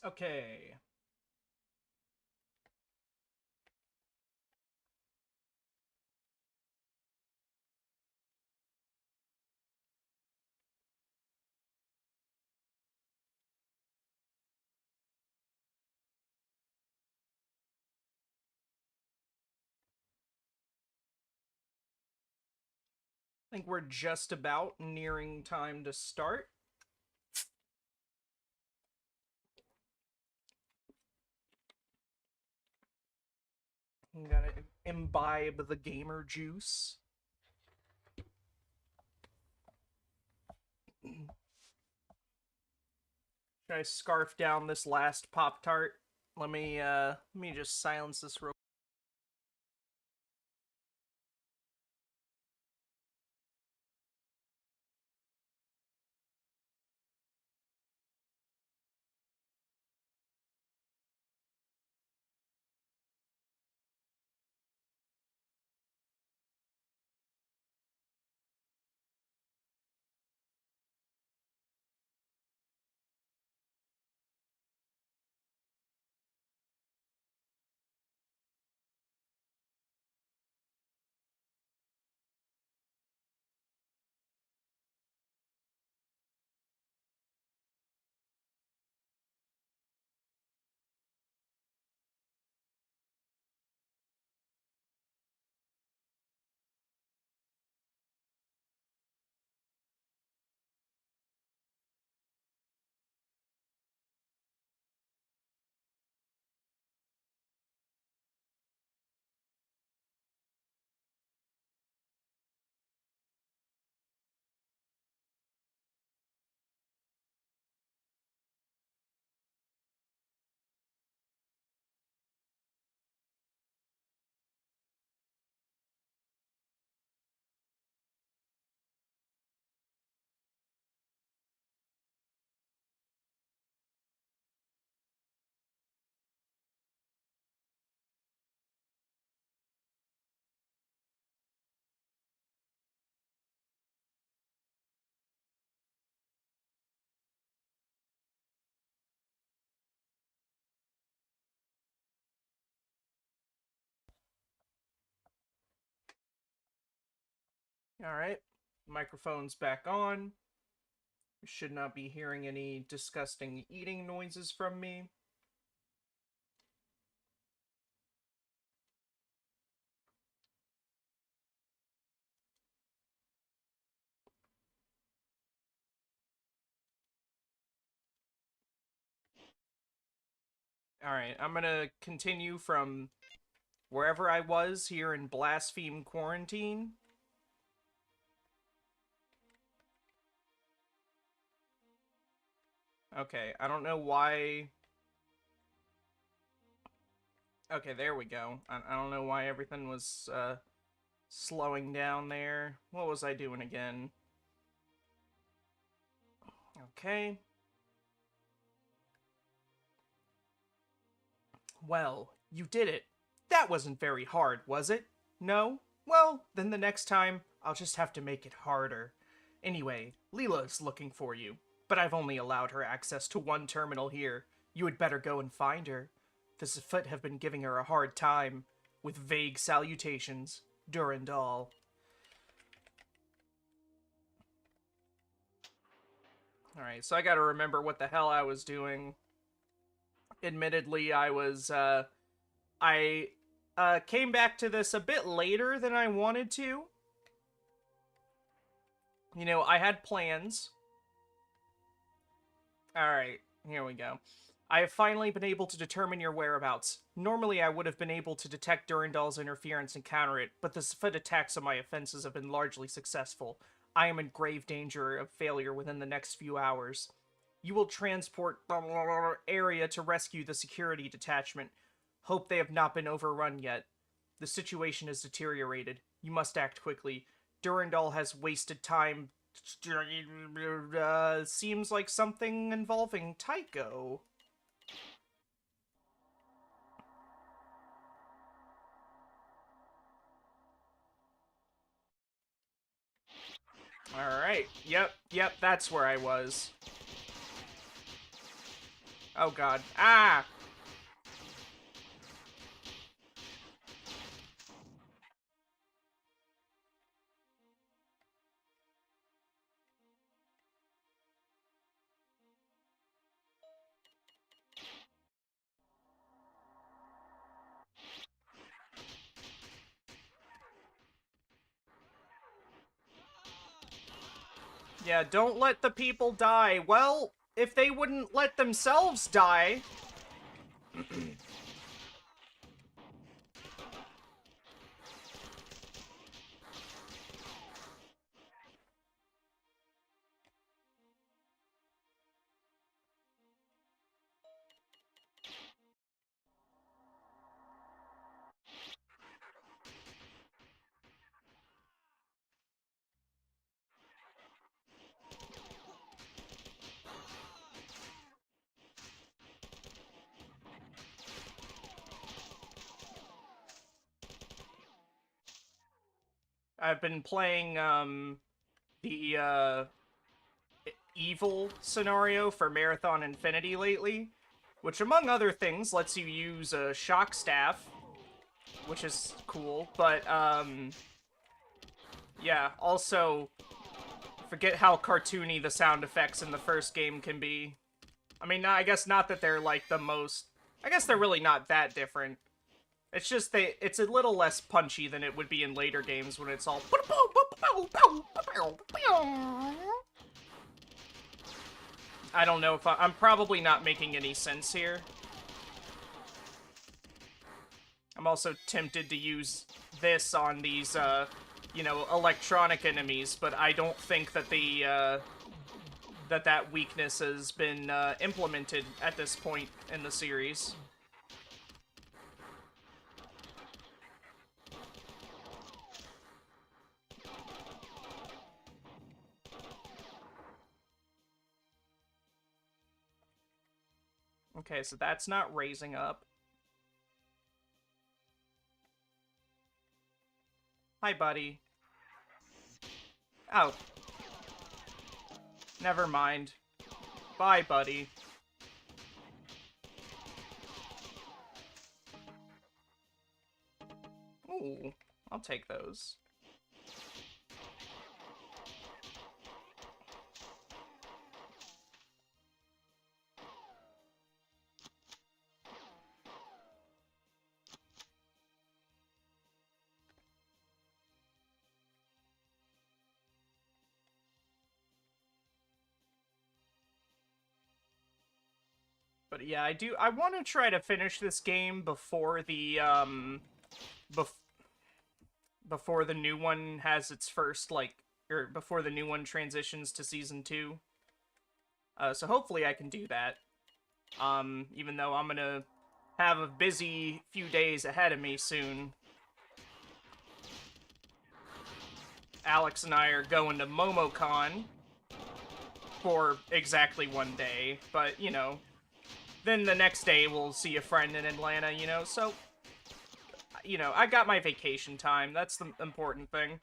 Okay. I think we're just about nearing time to start. You gotta imbibe the gamer juice. Should I scarf down this last Pop Tart? Let me just silence this real. All right, microphone's back on. You should not be hearing any disgusting eating noises from me. All right, I'm gonna continue from wherever I was here in Blaspheme Quarantine. Okay, I don't know why. Okay, there we go. I don't know why everything was slowing down there. What was I doing again? Okay. Well, you did it. That wasn't very hard, was it? No? Well, then the next time, I'll just have to make it harder. Anyway, Leela's looking for you, but I've only allowed her access to one terminal here. You had better go and find her. The Sefut have been giving her a hard time, with vague salutations. Durandal. Alright, so I gotta remember what the hell I was doing. Admittedly, I came back to this a bit later than I wanted to. You know, I had plans. Alright, here we go. I have finally been able to determine your whereabouts. Normally, I would have been able to detect Durandal's interference and counter it, but the Sefut attacks on my offenses have been largely successful. I am in grave danger of failure within the next few hours. You will transport area to rescue the security detachment. Hope they have not been overrun yet. The situation has deteriorated. You must act quickly. Durandal has wasted time. Seems like something involving Tycho. Alright. Yep, that's where I was. Oh god. Ah! Yeah, don't let the people die. Well, if they wouldn't let themselves die... I've been playing, the, evil scenario for Marathon Infinity lately, which, among other things, lets you use a shock staff, which is cool, but, yeah, also, forget how cartoony the sound effects in the first game can be. I mean, I guess not that they're, like, the most... I guess they're really not that different. It's just it's a little less punchy than it would be in later games when it's all... I don't know if I'm probably not making any sense here. I'm also tempted to use this on these, you know, electronic enemies, but I don't think that that weakness has been, implemented at this point in the series. Okay, so that's not raising up. Hi, buddy. Oh. Never mind. Bye, buddy. Ooh, I'll take those. But yeah, I want to try to finish this game before the, bef before the new one has its first, like, or before the new one transitions to Season 2. So hopefully I can do that. Even though I'm gonna have a busy few days ahead of me soon. Alex and I are going to MomoCon for exactly one day, but, you know, then the next day we'll see a friend in Atlanta, you know, so, you know, I got my vacation time. That's the important thing.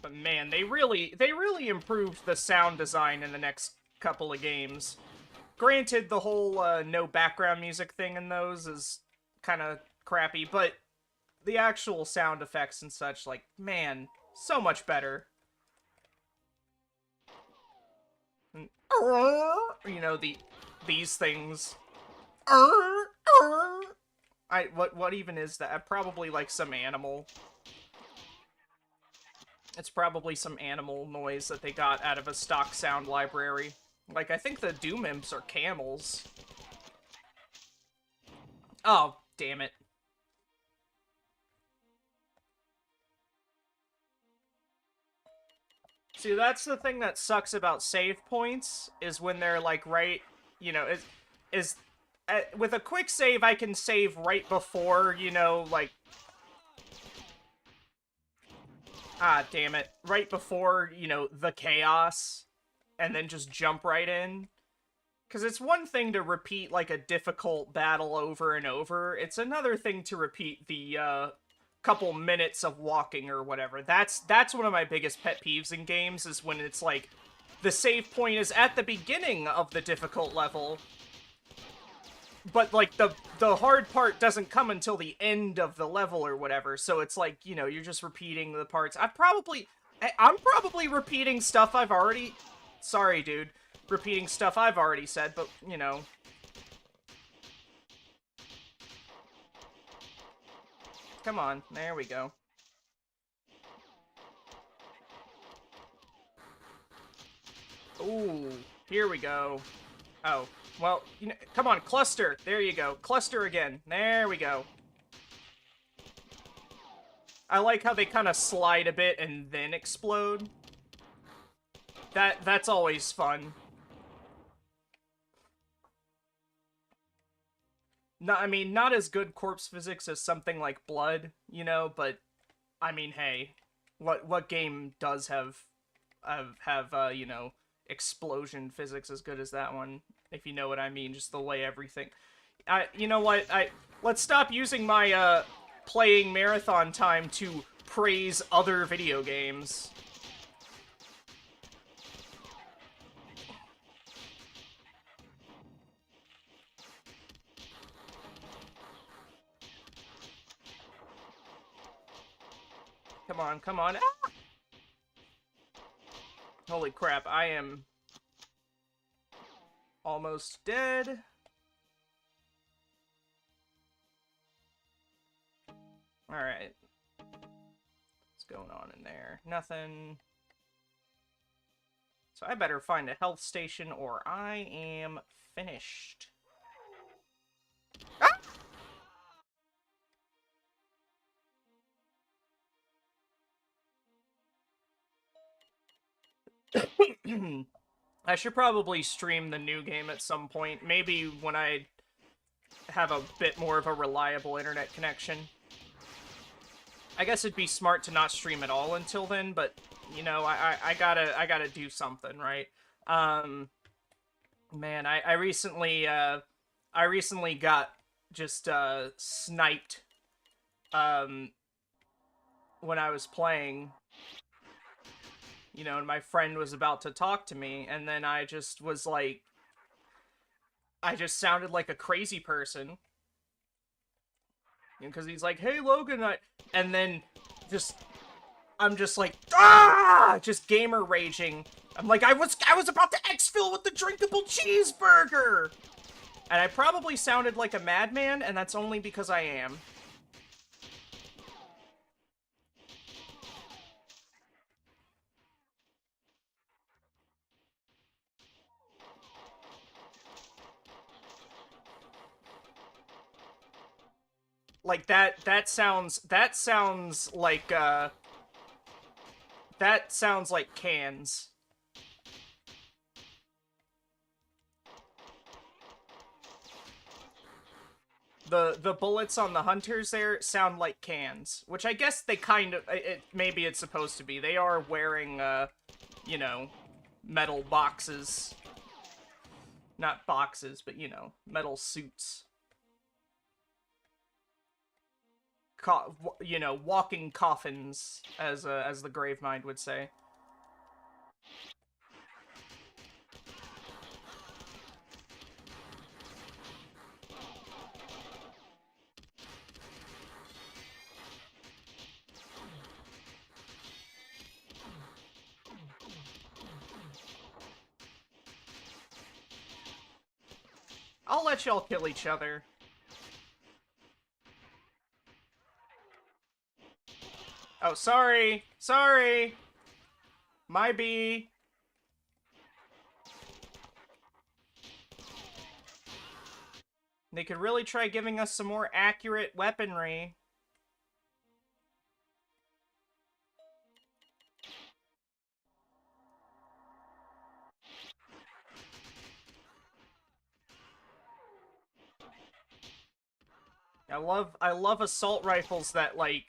But man, they really improved the sound design in the next couple of games. Granted, the whole no background music thing in those is kind of crappy, but the actual sound effects and such, like, man, so much better. And, you know, these things. What even is that? Probably like some animal. It's probably some animal noise that they got out of a stock sound library. Like, I think the Doom Imps are camels. Oh, damn it. See, that's the thing that sucks about save points, is when they're, like, right, you know, with a quick save, I can save right before, you know, like... Ah, damn it. Right before, you know, the chaos, and then just jump right in. Because it's one thing to repeat, like, a difficult battle over and over. It's another thing to repeat the, couple minutes of walking or whatever. That's one of my biggest pet peeves in games, is when it's, like, the save point is at the beginning of the difficult level, but, like, the hard part doesn't come until the end of the level or whatever, so it's like, you know, you're just repeating the parts. I'm probably repeating stuff I've already... Sorry, dude. Repeating stuff I've already said, but, you know. Come on, there we go. Ooh, here we go. Oh, well, you know, come on, cluster. There you go. Cluster again. There we go. I like how they kind of slide a bit and then explode. That's always fun. I mean, not as good corpse physics as something like Blood, you know, but I mean, hey, what game does have you know, explosion physics as good as that one, if you know what I mean, just the way everything... you know what, let's stop using my, playing marathon time to praise other video games. Come on, come on. Ah! Holy crap, I am almost dead. Alright. What's going on in there? Nothing. So I better find a health station or I am finished. Ah! I should probably stream the new game at some point. Maybe when I have a bit more of a reliable internet connection. I guess it'd be smart to not stream at all until then, but, you know, I gotta do something, right? Man, I recently got just, sniped, when I was playing. You know, and my friend was about to talk to me, and then I just was like... I just sounded like a crazy person. Because he's like, hey, Logan, and then I'm just like, ah! Just gamer raging. I'm like, I was about to exfil with the drinkable cheeseburger! And I probably sounded like a madman, and that's only because I am. Like, that sounds like, that sounds like cans. The bullets on the hunters there sound like cans, which I guess they kind of, maybe it's supposed to be. They are wearing, you know, metal boxes. Not boxes, but, you know, metal suits. You know, walking coffins, as the Gravemind would say. I'll let y'all kill each other. Oh, sorry. Sorry. My bee. They could really try giving us some more accurate weaponry. I love assault rifles that, like,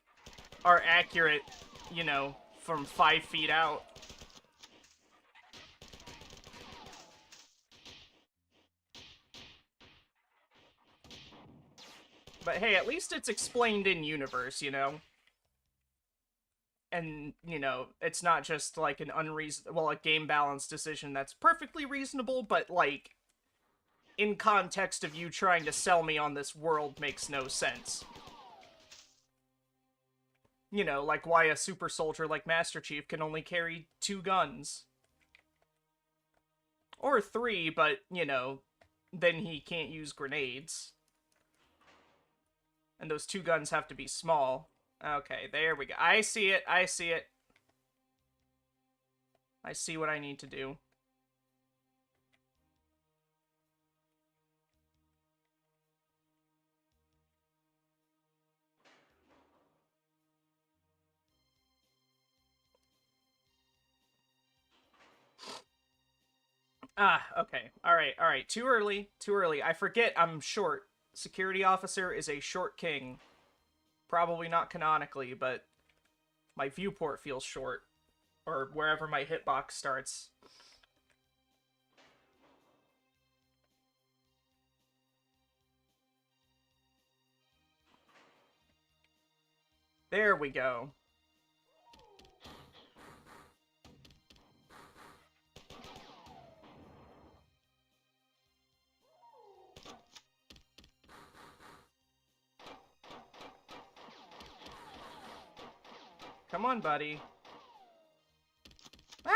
are accurate, you know, from 5 feet out. But hey, at least it's explained in universe, you know? And, you know, it's not just like an a game balance decision that's perfectly reasonable, but like, in context of you trying to sell me on this world makes no sense. You know, like why a super soldier like Master Chief can only carry 2 guns. Or 3, but, you know, then he can't use grenades. And those 2 guns have to be small. Okay, there we go. I see it, I see it. I see what I need to do. Ah, okay. Alright. Too early. Too early. I forget I'm short. Security officer is a short king. Probably not canonically, but my viewport feels short. Or wherever my hitbox starts. There we go. Come on, buddy. Ah!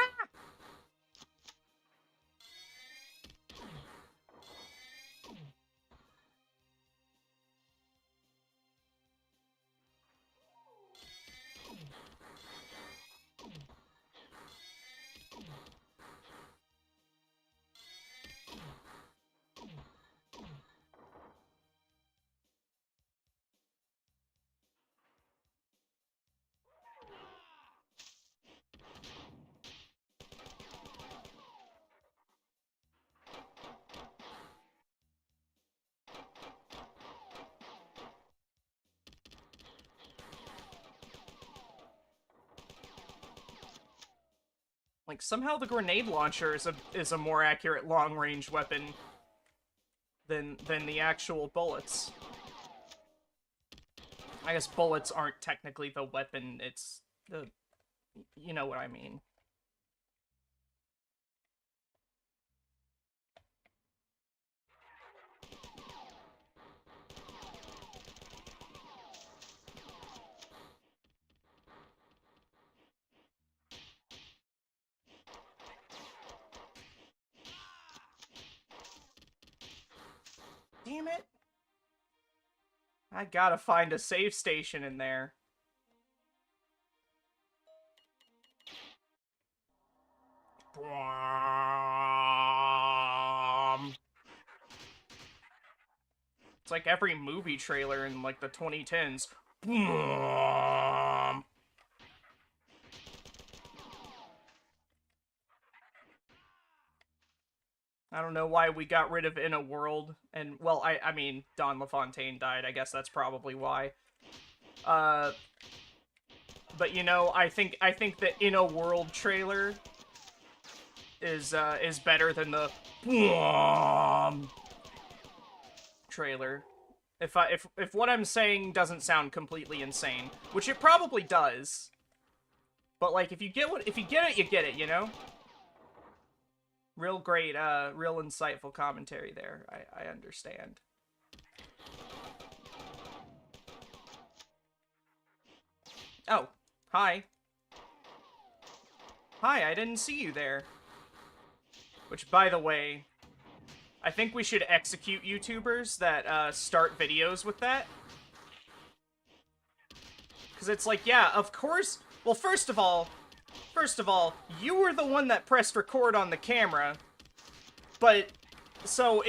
Like, somehow the grenade launcher is a more accurate long-range weapon than the actual bullets. I guess bullets aren't technically the weapon, it's the... You know what I mean. Damn it. I gotta find a save station in there. It's like every movie trailer in, like, the 2010s. I don't know why we got rid of In a World, and, well, I mean, Don LaFontaine died, I guess that's probably why. But, you know, I think the In a World trailer is better than the trailer. If what I'm saying doesn't sound completely insane, which it probably does, but, like, if you get it, you get it, you know? Real great, real insightful commentary there. I understand. Oh, hi. Hi, I didn't see you there. Which, by the way, I think we should execute YouTubers that, start videos with that. Because it's like, yeah, of course... Well, first of all, you were the one that pressed record on the camera, but, so,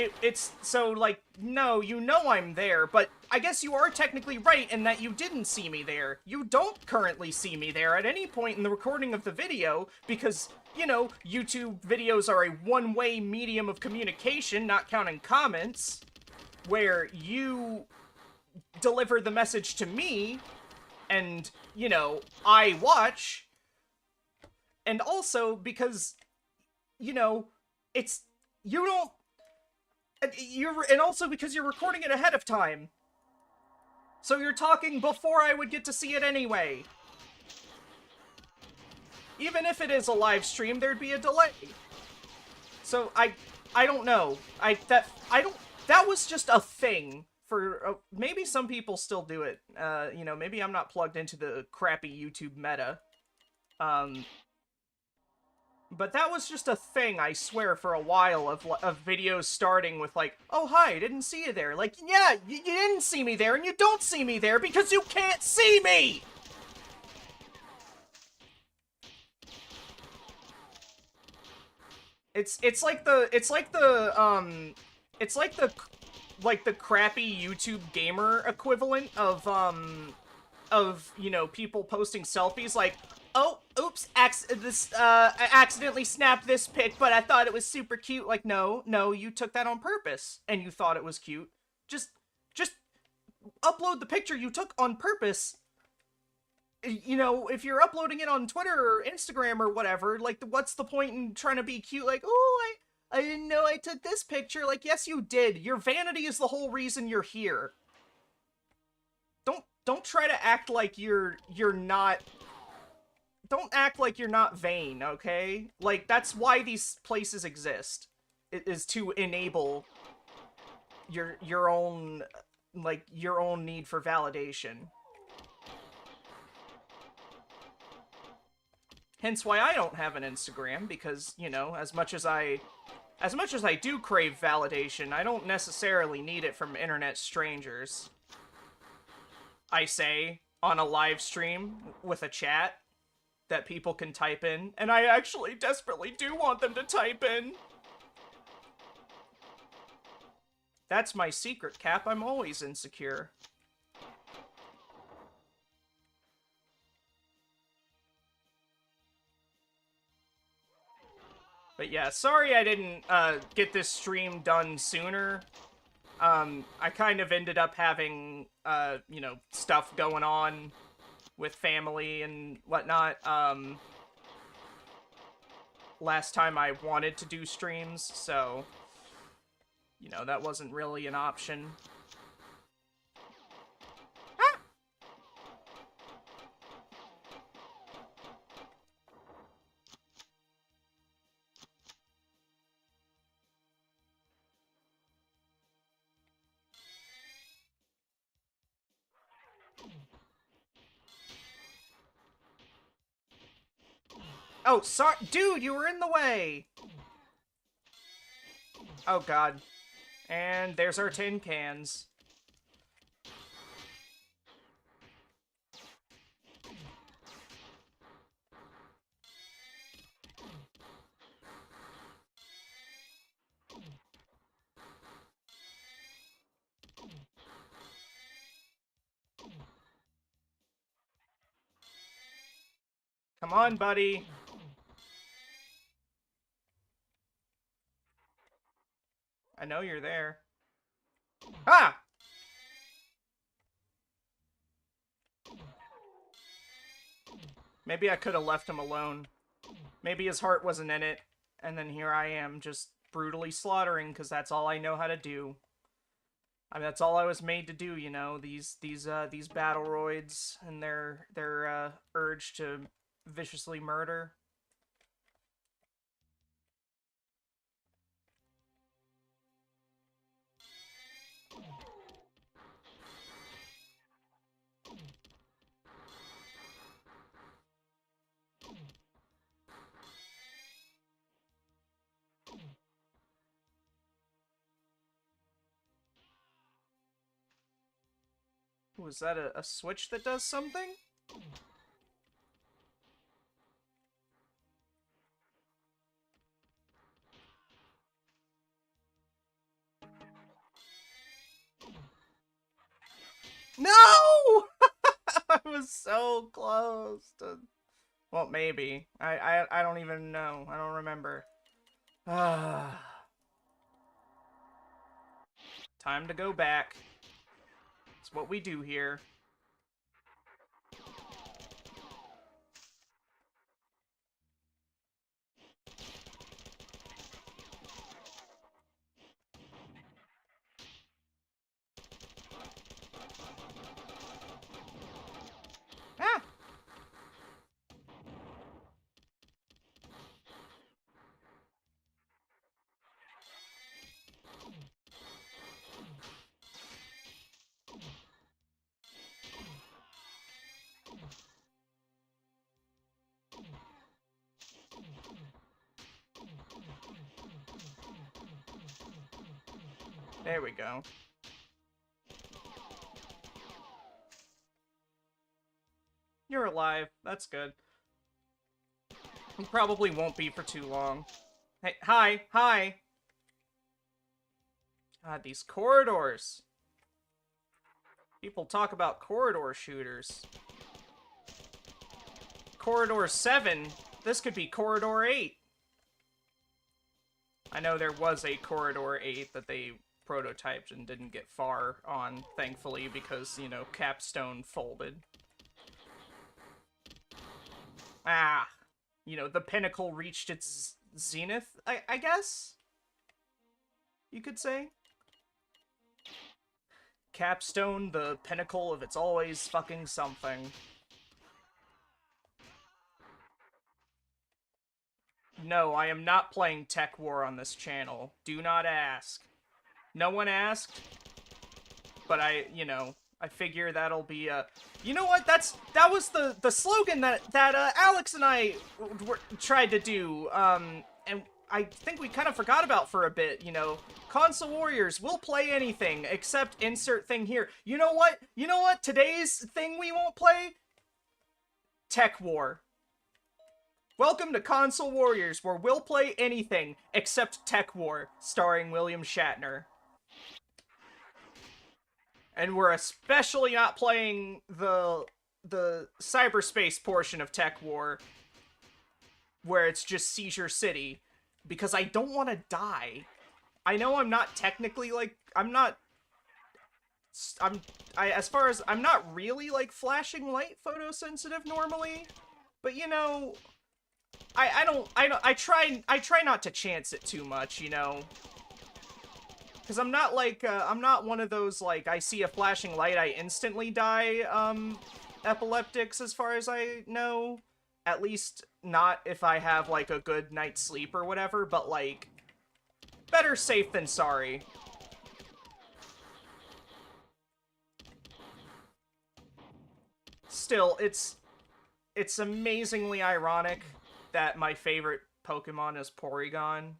like, no, you know I'm there, but I guess you are technically right in that you didn't see me there. You don't currently see me there at any point in the recording of the video, because, you know, YouTube videos are a one-way medium of communication, not counting comments, where you deliver the message to me, and, you know, I watch. And also because, you know, it's, you don't, and also because you're recording it ahead of time. So you're talking before I would get to see it anyway. Even if it is a live stream, there'd be a delay. So I don't know. That was just a thing for maybe some people still do it. You know, maybe I'm not plugged into the crappy YouTube meta. But that was just a thing, I swear, for a while of videos starting with like, oh hi, didn't see you there. Like, yeah, you didn't see me there, and you don't see me there because you can't see me. It's like the crappy YouTube gamer equivalent of you know, people posting selfies like, oh, oops, I accidentally snapped this pic, but I thought it was super cute. Like, no, you took that on purpose, and you thought it was cute. Just upload the picture you took on purpose. You know, if you're uploading it on Twitter or Instagram or whatever, like, what's the point in trying to be cute? Like, oh, I didn't know I took this picture. Like, yes, you did. Your vanity is the whole reason you're here. Don't try to act like you're not. Don't act like you're not vain, okay? Like, that's why these places exist. It is to enable your own, like, your own need for validation. Hence why I don't have an Instagram, because, you know, as much as I do crave validation, I don't necessarily need it from internet strangers. I say, on a live stream with a chat that people can type in, and I actually desperately do want them to type in. That's my secret, Cap. I'm always insecure. But yeah, sorry I didn't get this stream done sooner. I kind of ended up having, you know, stuff going on with family and whatnot. Last time I wanted to do streams, so, you know, that wasn't really an option. Ah! Oh, sorry, dude, you were in the way! Oh god. And there's our tin cans. Come on, buddy. I know you're there. Ah! Maybe I could have left him alone. Maybe his heart wasn't in it. And then here I am, just brutally slaughtering, because that's all I know how to do. I mean, that's all I was made to do, you know, these Battleroids and their urge to viciously murder. Was that a switch that does something? No! I was so close to... Well, maybe. I don't even know. I don't remember. Time to go back. It's what we do here. There we go. You're alive. That's good. It probably won't be for too long. Hey, hi, hi! God, these corridors. People talk about corridor shooters. Corridor 7? This could be Corridor 8. I know there was a Corridor 8 that they prototyped and didn't get far on, thankfully, because, you know, Capstone folded. Ah, you know, the pinnacle reached its zenith, I guess? You could say? Capstone, the pinnacle of it's always fucking something. No, I am not playing Tech War on this channel. Do not ask. No one asked, but I figure that'll be you know what? That was the slogan that Alex and I tried to do. And I think we kind of forgot about for a bit. You know, console warriors will play anything except insert thing here. You know what? You know what? Today's thing we won't play. Tech War. Welcome to Console Warriors, where we'll play anything except Tech War, starring William Shatner. And we're especially not playing the cyberspace portion of Tech War, where it's just Seizure City, because I don't want to die. I know I'm not technically, like, I'm not really, like, flashing light photosensitive normally, but, you know, I try not to chance it too much, you know? Because I'm not, like, I'm not one of those, like, I see a flashing light, I instantly die, epileptics, as far as I know. At least, not if I have, like, a good night's sleep or whatever, but, like, better safe than sorry. Still, it's amazingly ironic that my favorite Pokemon is Porygon.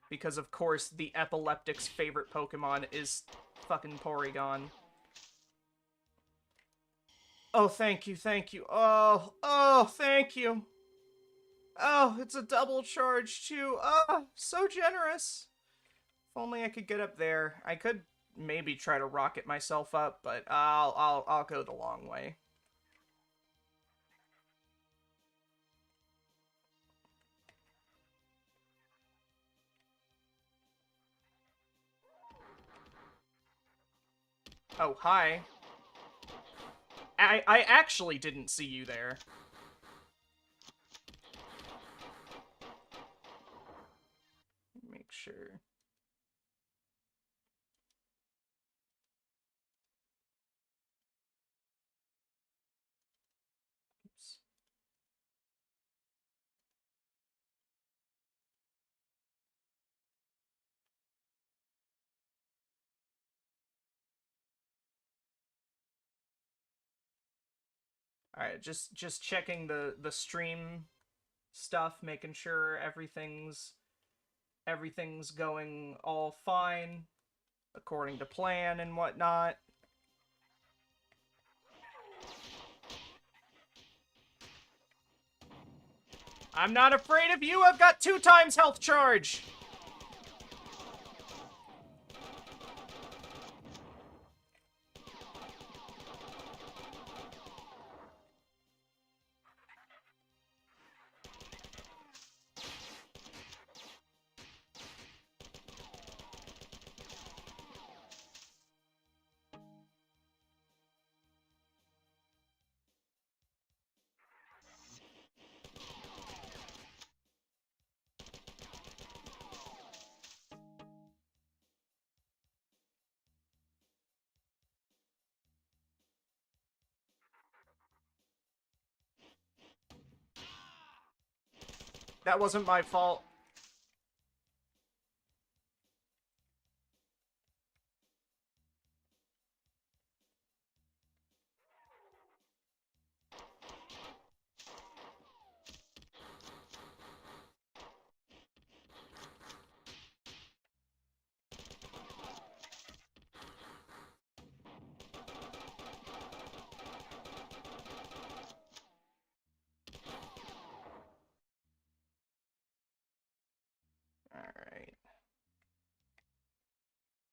Because, of course, the epileptic's favorite Pokemon is fucking Porygon. Oh, thank you, thank you. Oh, thank you. Oh, it's a double charge, too. Oh, so generous. If only I could get up there. I could maybe try to rocket myself up, but I'll go the long way. Oh, hi. I actually didn't see you there. Make sure. Oops. All right, just checking the stream stuff, making sure everything's going all fine according to plan and whatnot. I'm not afraid of you. I've got 2 times health charge. That wasn't my fault.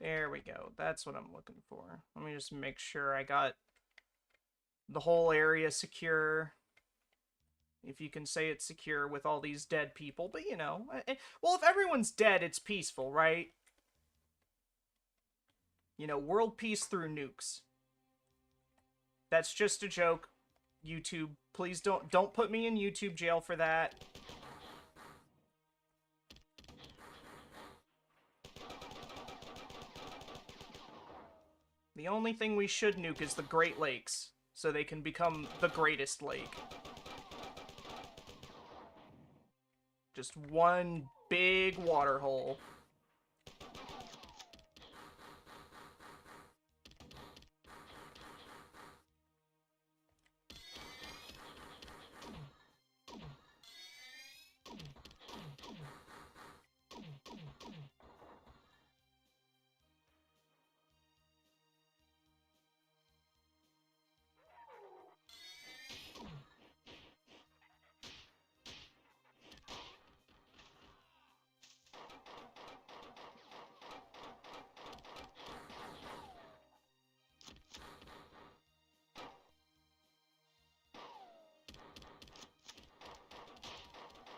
There we go. That's what I'm looking for. Let me just make sure I got the whole area secure. If you can say it's secure with all these dead people, but you know, well, if everyone's dead, it's peaceful, right? You know, world peace through nukes. That's just a joke. YouTube, please don't put me in YouTube jail for that. The only thing we should nuke is the Great Lakes, so they can become the greatest lake. Just one big water hole.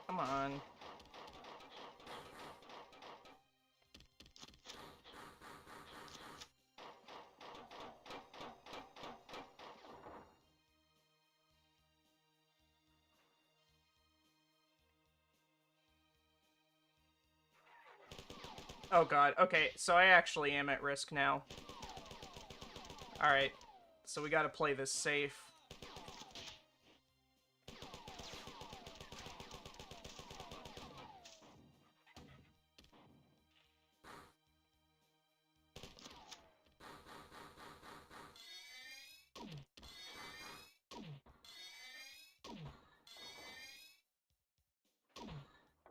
Come on. Oh god, okay, so I actually am at risk now. Alright, so we gotta play this safe.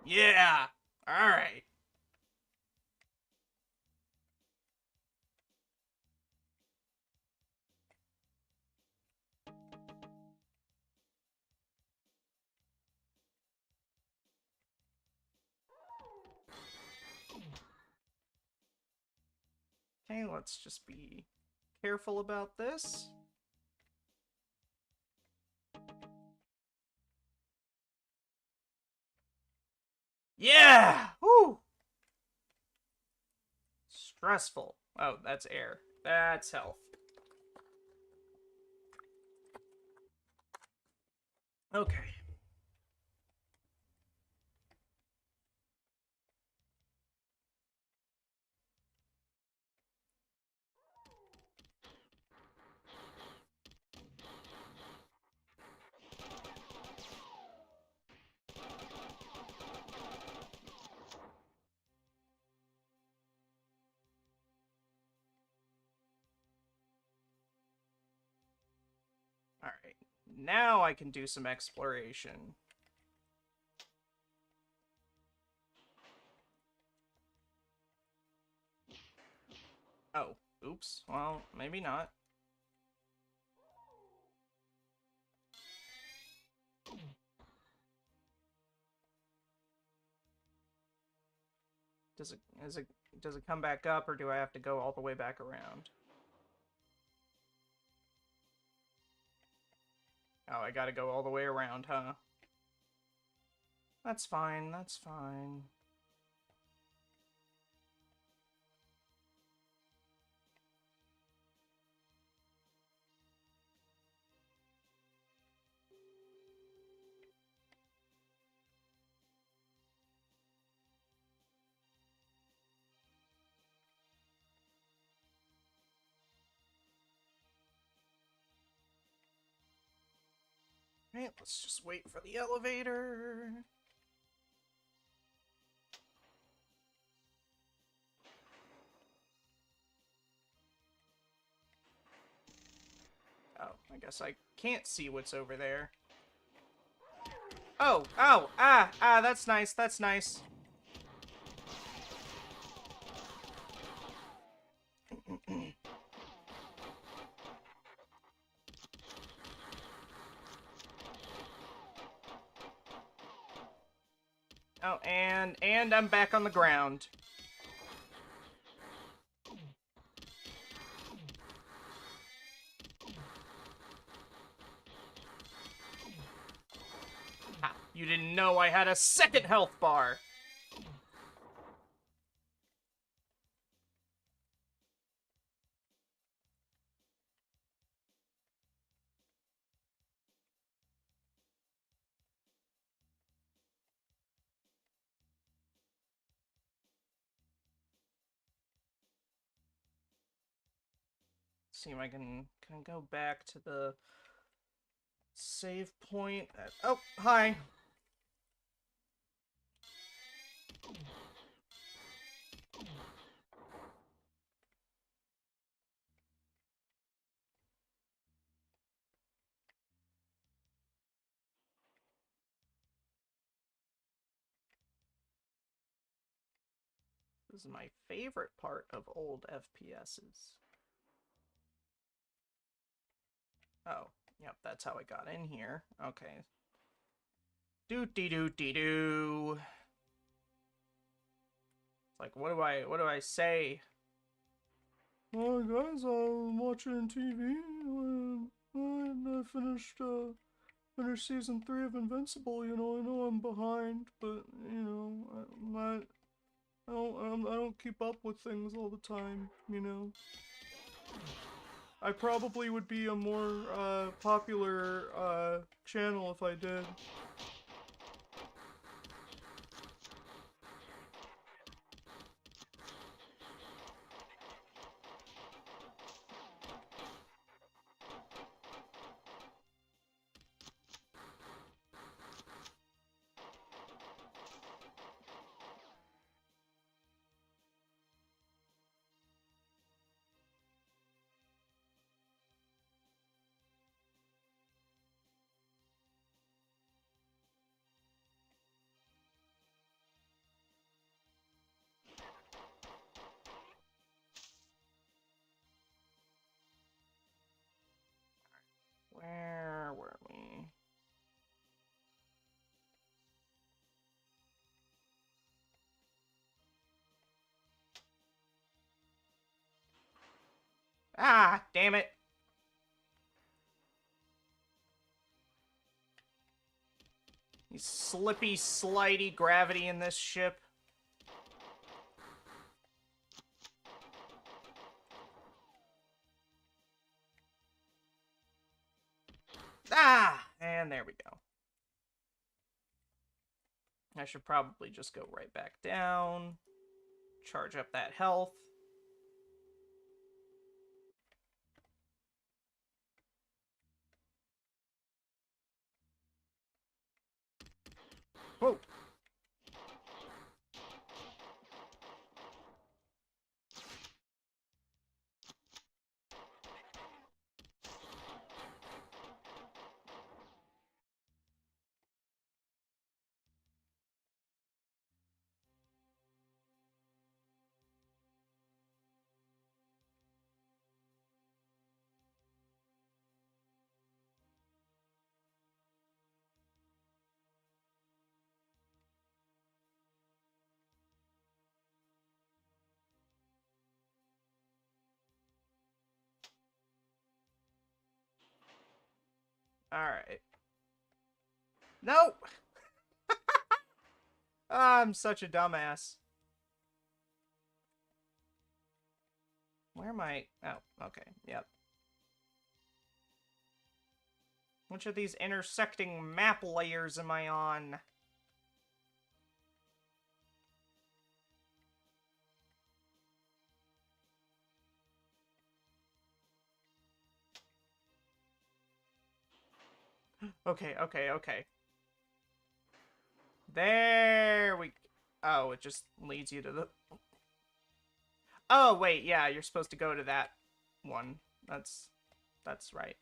Yeah! Alright. Okay, let's just be careful about this. Yeah! Woo! Stressful. Oh, that's air. That's health. Okay. Alright. Now I can do some exploration. Oh, oops. Well, maybe not. Does it come back up, or do I have to go all the way back around? Oh, I gotta go all the way around, huh? That's fine, that's fine. Alright, let's just wait for the elevator. Oh, I guess I can't see what's over there. Oh, oh, that's nice, that's nice. Oh, and I'm back on the ground. You didn't know I had a second health bar. See if I can I go back to the save point. Oh, hi. This is my favorite part of old FPSs. Oh, yep, that's how I got in here. Okay. Doot-dee-doot-dee-doo. It's like, what do I say? Well, guys, I'm watching TV, and I finished season 3 of Invincible. You know, I know I'm behind, but you know, I don't keep up with things all the time. You know, I probably would be a more popular channel if I did. Where were we? Ah, damn it. You slippy, slidey gravity in this ship. Ah, and there we go. I should probably just go right back down. Charge up that health. Whoa. Alright. No! I'm such a dumbass. Where am I? Oh, okay. Yep. Which of these intersecting map layers am I on? Okay, okay, okay. There we... Oh, it just leads you to the... Oh, wait, yeah, you're supposed to go to that one. That's right.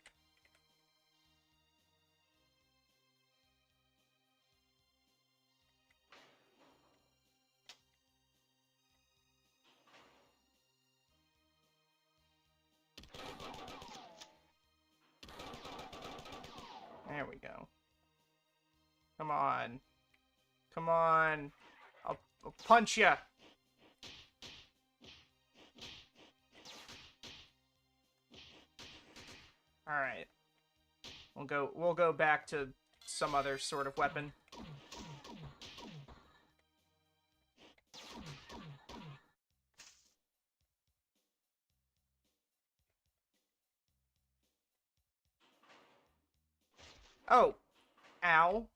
There we go. Come on. Come on. I'll punch ya. All right. We'll go back to some other sort of weapon. Oh. Ow.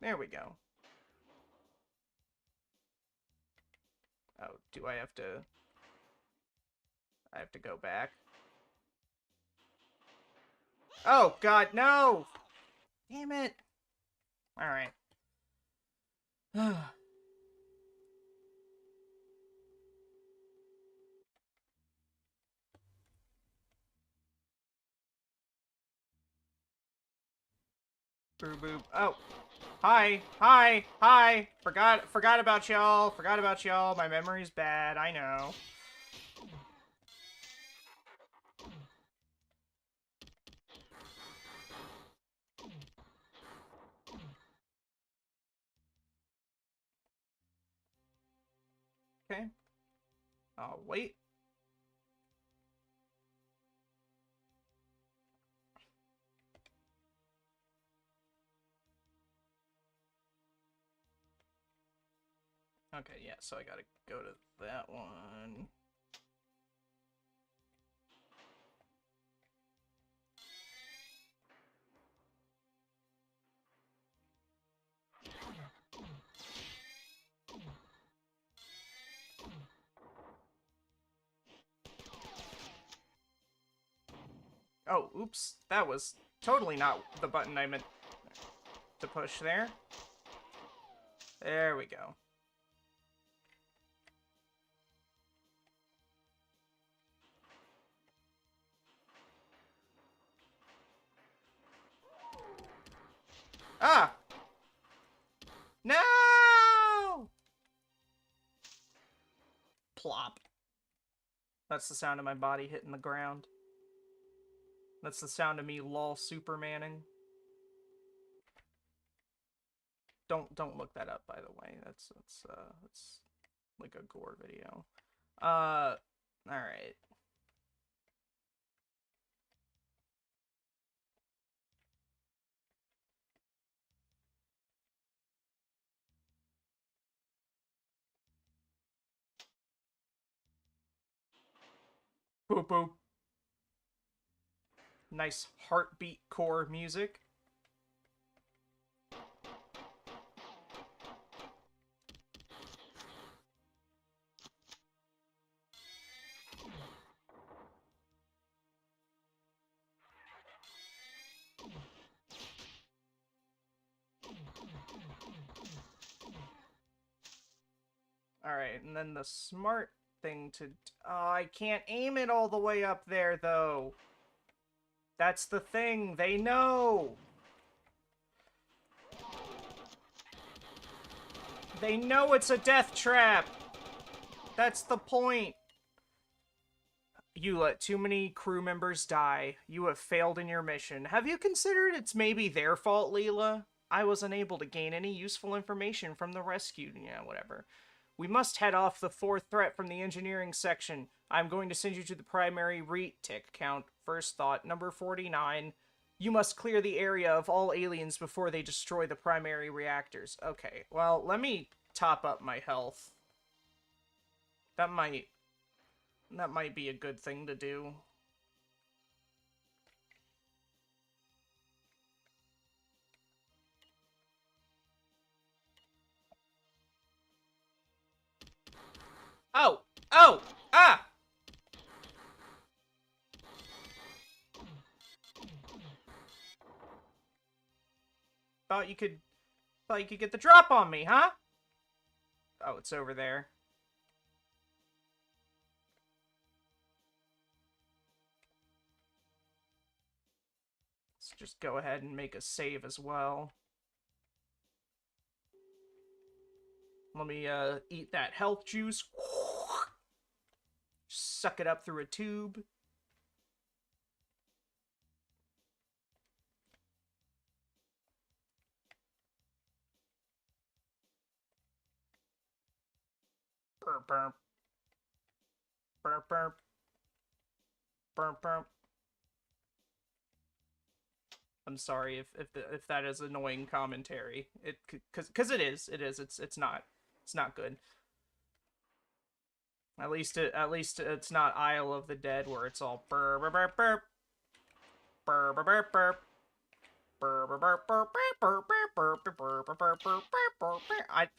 There we go. Oh, do I have to... I have to go back? Oh, God, no! Damn it. Alright. Boo boop. Oh. Hi. Hi. Hi. Forgot about y'all. Forgot about y'all. My memory's bad. I know. Okay. I'll wait. Okay, yeah, so I gotta go to that one. Oh, oops. That was totally not the button I meant to push there. There we go. Ah! No! Plop. That's the sound of my body hitting the ground. That's the sound of me lol supermaning. Don't look that up, by the way. That's like a gore video. All right. Boop boop. Nice heartbeat core music. Alright, and then the smart thing to... Oh, I can't aim it all the way up there, though. That's the thing. They know. They know it's a death trap. That's the point. You let too many crew members die. You have failed in your mission. Have you considered it's maybe their fault, Leela? I was unable to gain any useful information from the rescue. Yeah, whatever. We must head off the fourth threat from the engineering section. I'm going to send you to the primary tick count. First thought, number 49. You must clear the area of all aliens before they destroy the primary reactors. Okay, well, let me top up my health. That might be a good thing to do. Oh! Oh! Ah! Thought you could get the drop on me, huh? Oh, it's over there. Let's just go ahead and make a save as well. Let me eat that health juice. Suck it up through a tube. Burp, burp. Burp, burp. Burp, burp. I'm sorry if that is annoying commentary. Because it's not good. At least it's not Isle of the Dead where it's all burr burr burr burr burr burr burr burr.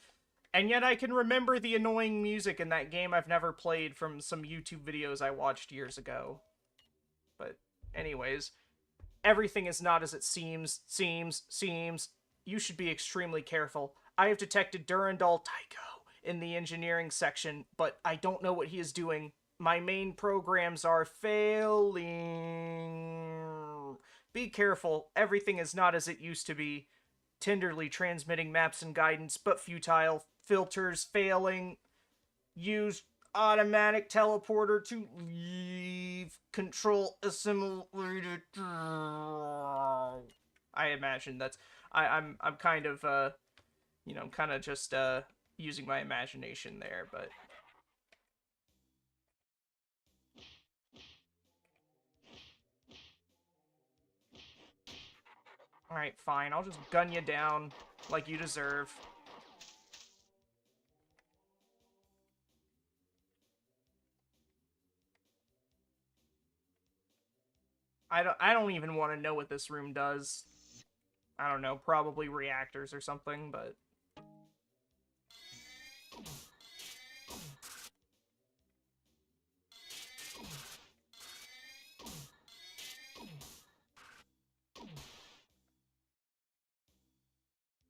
And yet I can remember the annoying music in that game I've never played from some YouTube videos I watched years ago. But anyways, everything is not as it seems. You should be extremely careful. I have detected Durandal Tycho in the engineering section, but I don't know what he is doing. My main programs are failing. Be careful. Everything is not as it used to be. Tenderly transmitting maps and guidance, but futile. Filters failing. Use automatic teleporter to leave. Control assimilated. I imagine that's I'm kind of you know, kind of just using my imagination there, but all right, fine. I'll just gun you down like you deserve. I don't even want to know what this room does. I don't know, probably reactors or something, but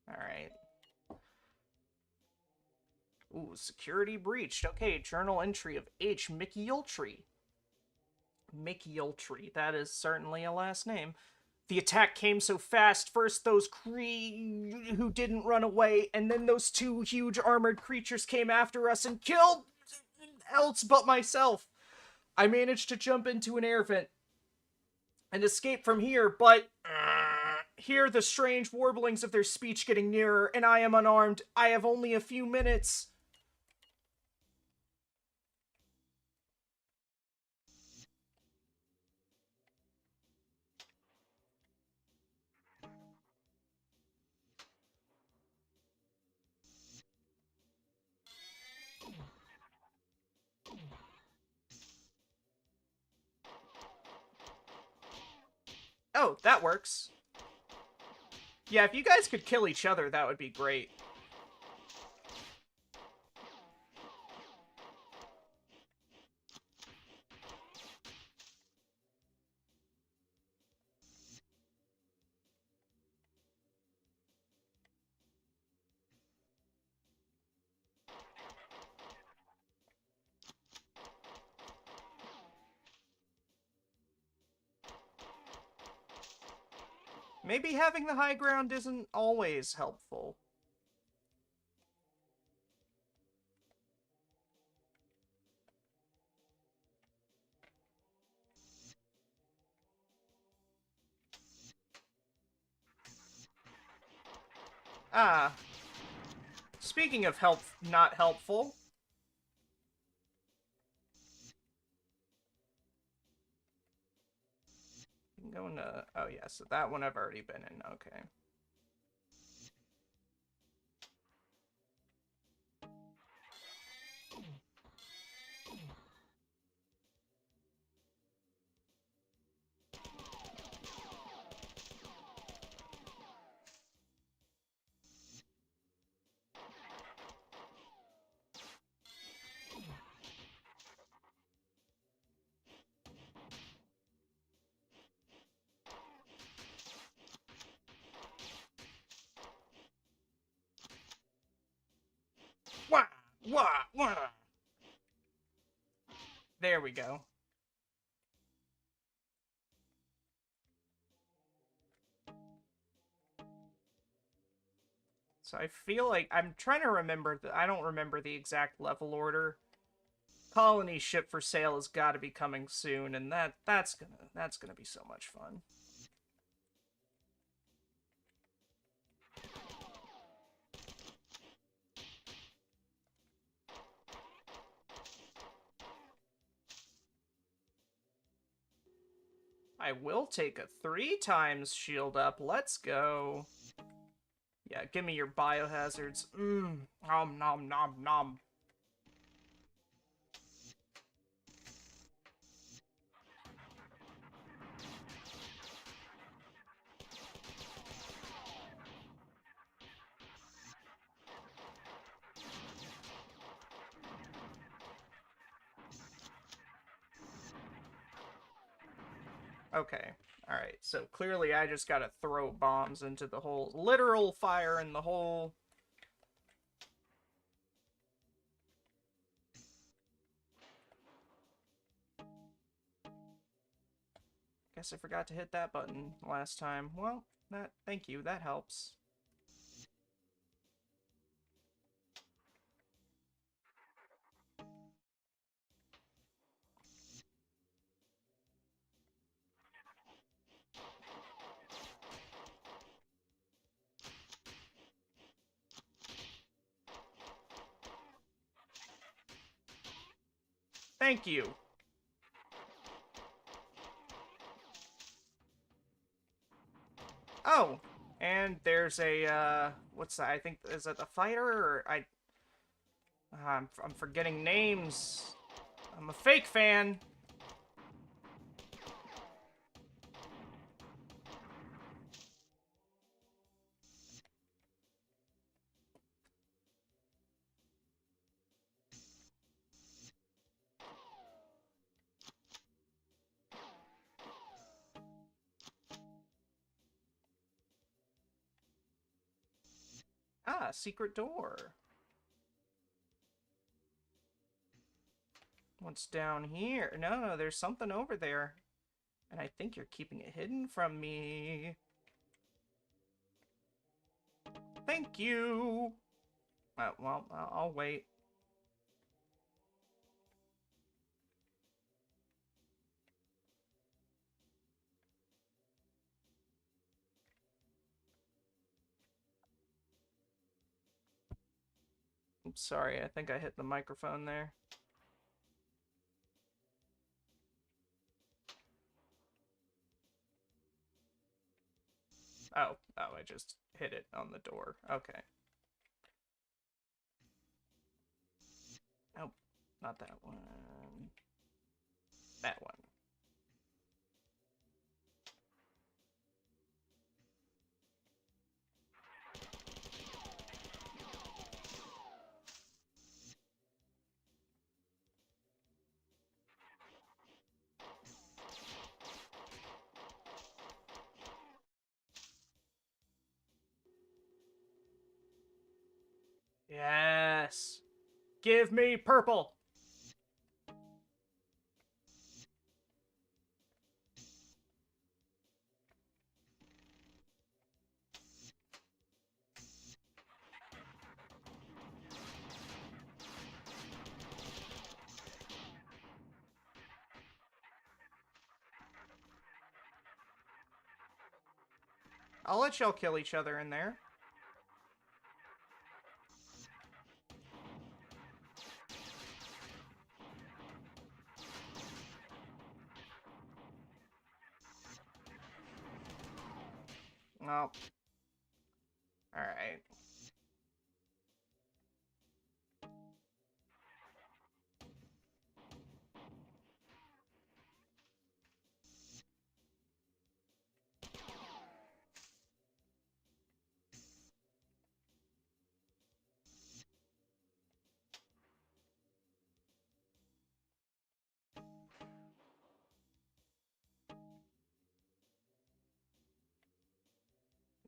all right. Ooh, security breached. Okay, journal entry of H. McYultree. McYultree. That is certainly a last name. The attack came so fast. First those Kree who didn't run away, and then those two huge armored creatures came after us and killed else but myself. I managed to jump into an air vent and escape from here, but hear the strange warblings of their speech getting nearer, and I am unarmed. I have only a few minutes. Oh, that works. Yeah, if you guys could kill each other, that would be great. Maybe having the high ground isn't always helpful. Ah, speaking of not helpful. I'm going to, oh yeah, so that one I've already been in, okay. Wah! Wah! Wah! There we go. So I feel like I'm trying to remember that I don't remember the exact level order. Colony ship for sale has got to be coming soon, and that's gonna be so much fun. I will take a 3 times shield up. Let's go. Yeah, give me your biohazards. Nom nom nom nom. Okay. Alright, so clearly I just gotta throw bombs into the hole. Literal fire in the hole. Guess I forgot to hit that button last time. Well, thank you, that helps. Thank you. Oh, and there's a, what's that? I think, is that the fighter, or I'm forgetting names. I'm a fake fan. Ah, secret door. What's down here? No, there's something over there. And I think you're keeping it hidden from me. Thank you. Well, I'll wait. I'm sorry, I think I hit the microphone there. Oh, I just hit it on the door. Okay. Oh, not that one. That one. Yes. Give me purple. I'll let y'all kill each other in there. Oh. Alright.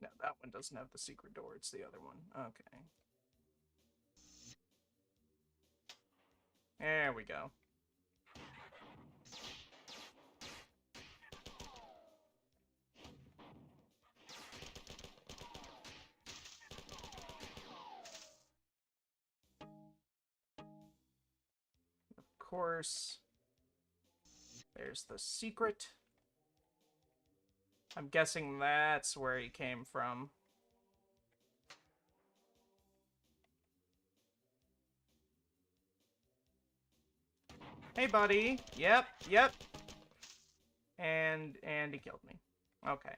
No, that one doesn't have the secret door. It's the other one. Okay. There we go. Of course. There's the secret. I'm guessing that's where he came from. Hey, buddy. Yep. And he killed me. Okay.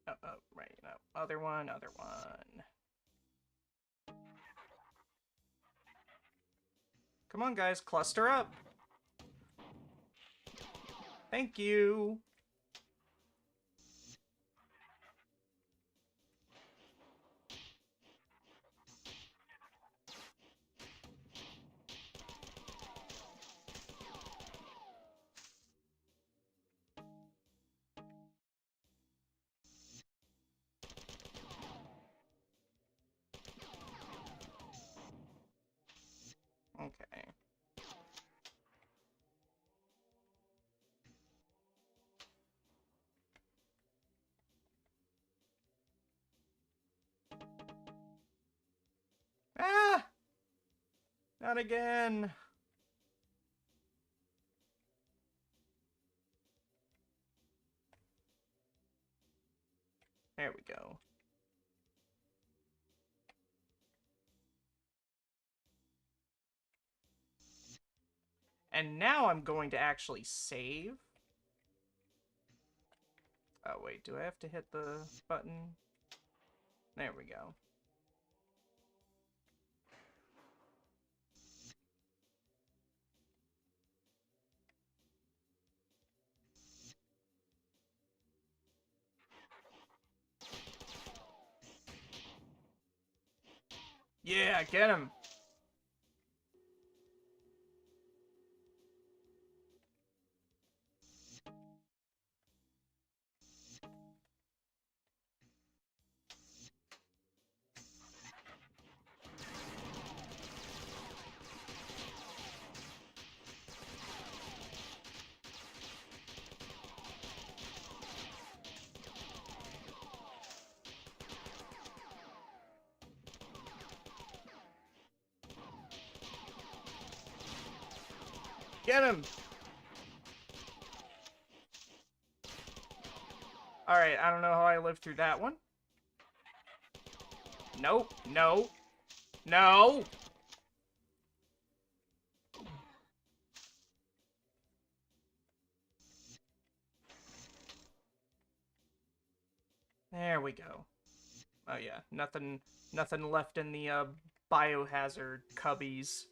Oh, right, no. Other one, other one. Come on, guys, cluster up. Thank you. Okay. Ah! Not again. There we go. And now I'm going to actually save. Oh, wait, do I have to hit the button? There we go. Yeah, get him! Get him! Alright, I don't know how I lived through that one. Nope, no. No! There we go. Oh yeah, nothing left in the biohazard cubbies.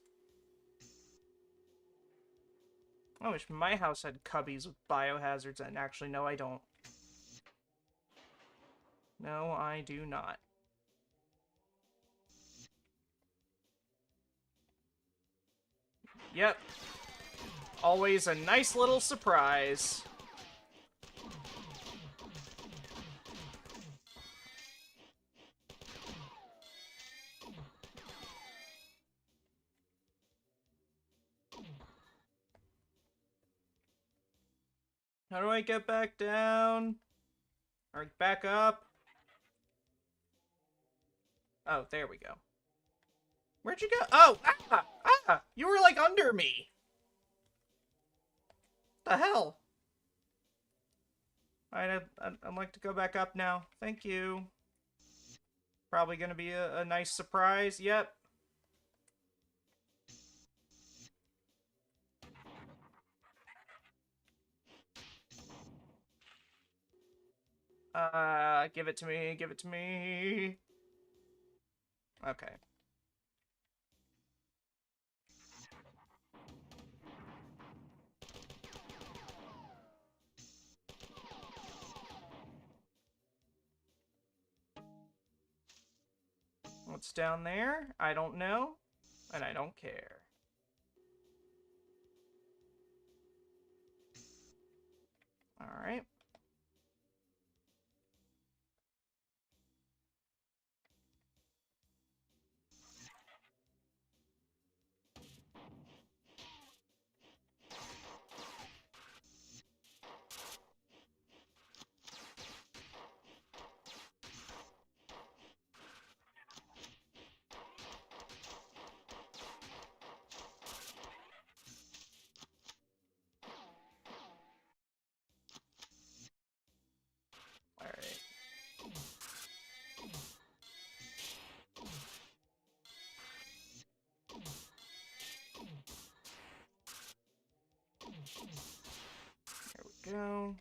I wish my house had cubbies with biohazards, and actually, no, I don't. No, I do not. Yep. Always a nice little surprise. How do I get back down? Or back up? Oh, there we go. Where'd you go? Oh! Ah! Ah! You were, like, under me! The hell? I'd like to go back up now. Thank you. Probably gonna be a nice surprise. Yep. Give it to me, give it to me. Okay. What's down there? I don't know, and I don't care. Alright. go.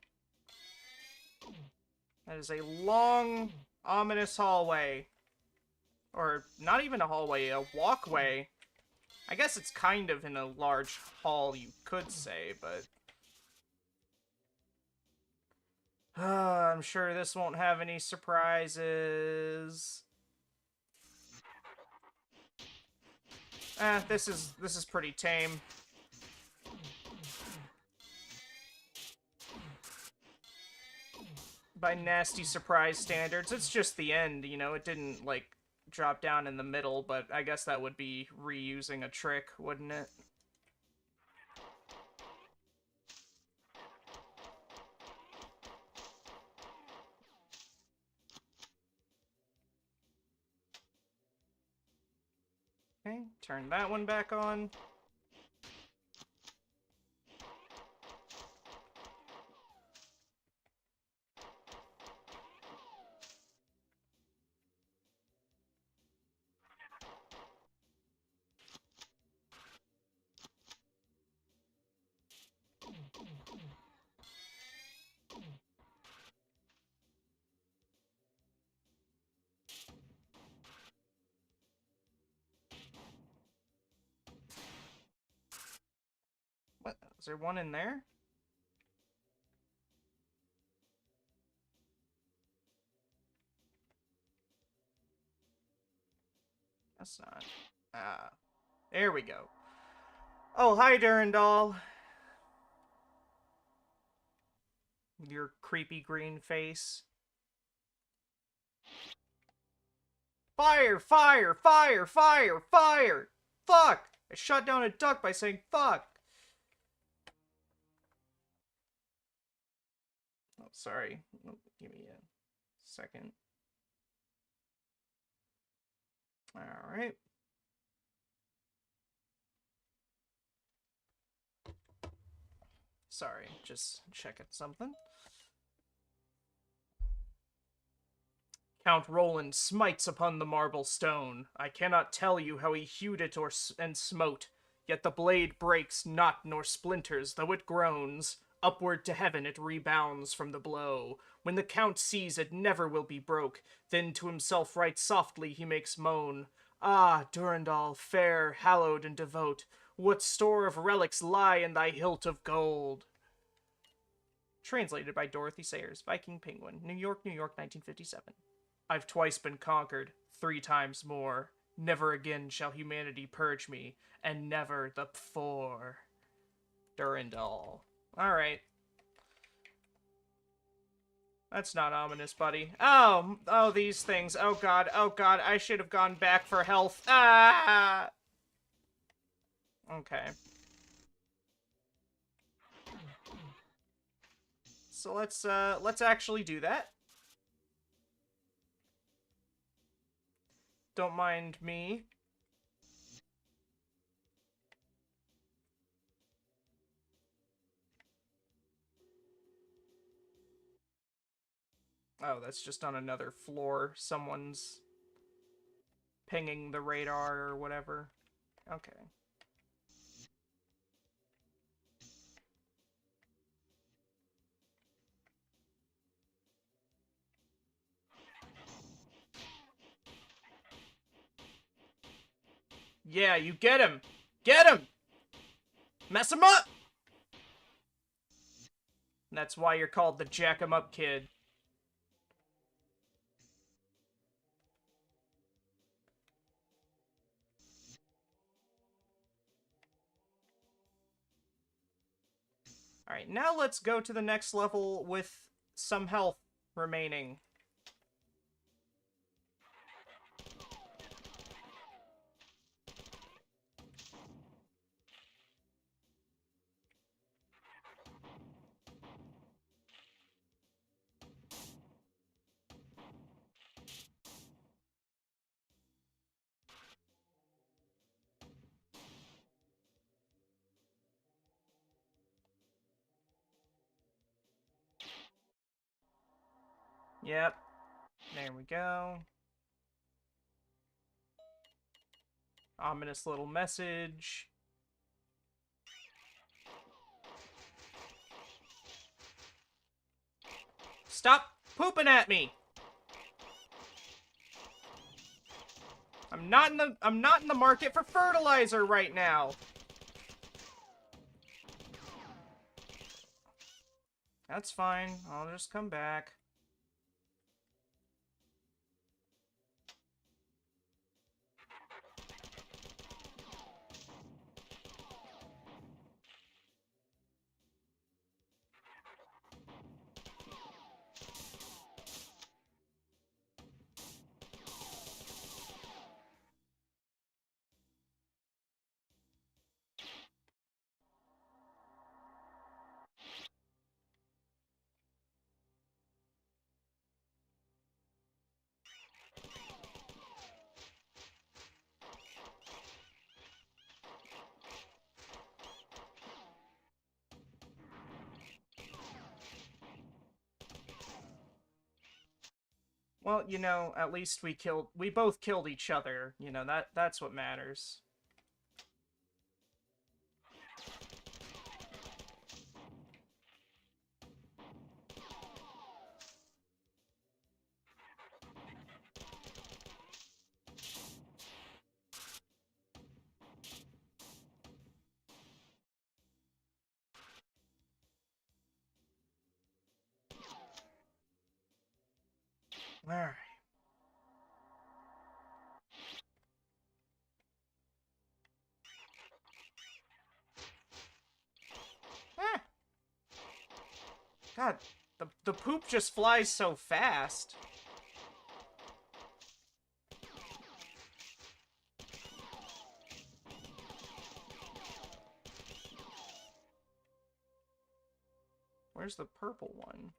That is a long, ominous hallway. Or not even a hallway, a walkway. I guess it's kind of in a large hall, you could say, but... I'm sure this won't have any surprises. This is pretty tame. By nasty surprise standards, it's just the end, you know, it didn't, like, drop down in the middle, but I guess that would be reusing a trick, wouldn't it? Okay, turn that one back on. What? Is there one in there? That's not... Ah. There we go. Oh, hi, Durandal. Your creepy green face. Fire! Fire! Fire! Fire! Fire! Fuck! I shot down a duck by saying fuck! Oh, sorry. Give me a second. Alright. Sorry, just checking something. Count Roland smites upon the marble stone. I cannot tell you how he hewed it and smote. Yet the blade breaks not nor splinters, though it groans. Upward to heaven it rebounds from the blow. When the Count sees it never will be broke, then to himself right softly he makes moan. Ah, Durandal, fair, hallowed, and devout, what store of relics lie in thy hilt of gold? Translated by Dorothy Sayers, Viking Penguin, New York, 1957. I've twice been conquered, 3 times more. Never again shall humanity purge me, and never the before. Durandal. Alright. That's not ominous, buddy. Oh, these things. Oh god, I should have gone back for health. Ah! Okay. So let's actually do that. Don't mind me. Oh, that's just on another floor. Someone's pinging the radar or whatever. Okay. Yeah, you get him! Get him! Mess him up! That's why you're called the Jack 'em Up Kid. Alright, now let's go to the next level with some health remaining. Yep. There we go. Ominous little message. Stop pooping at me! I'm not in the market for fertilizer right now. That's fine. I'll just come back. Well, you know, at least we both killed each other. You know, that's what matters. Alright. Eh. God, the poop just flies so fast. Where's the purple one?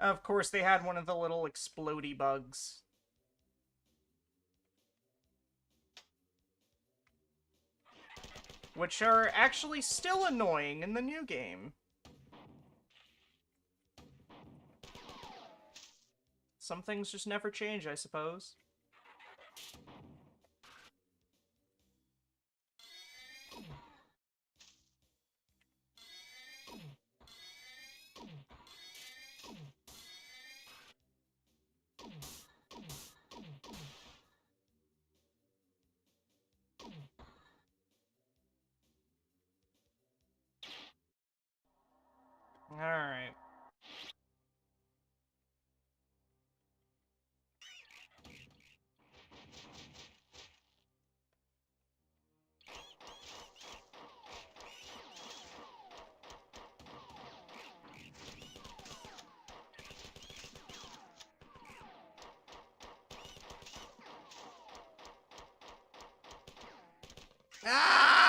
Of course, they had one of the little explodey bugs. Which are actually still annoying in the new game. Some things just never change, I suppose. Alright. Ah!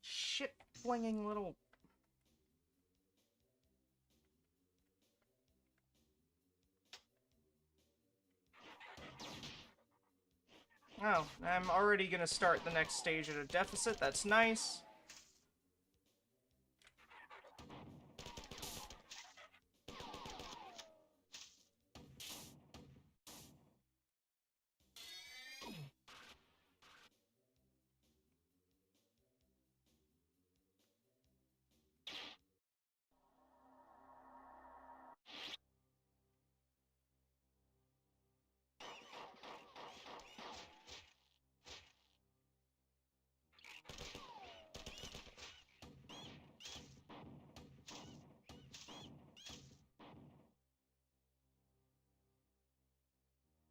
Shit flinging little... Oh, I'm already gonna start the next stage at a deficit. That's nice.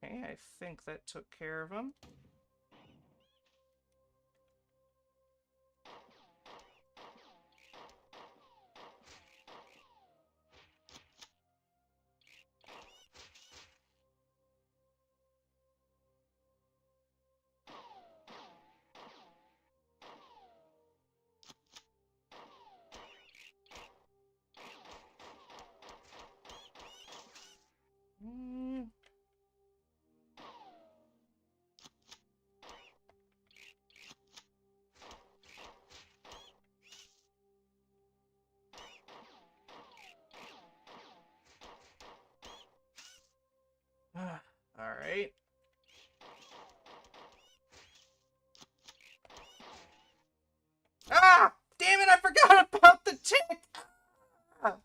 Okay, I think that took care of him. Alright. Ah! Damn it, I forgot about the tick! Ah.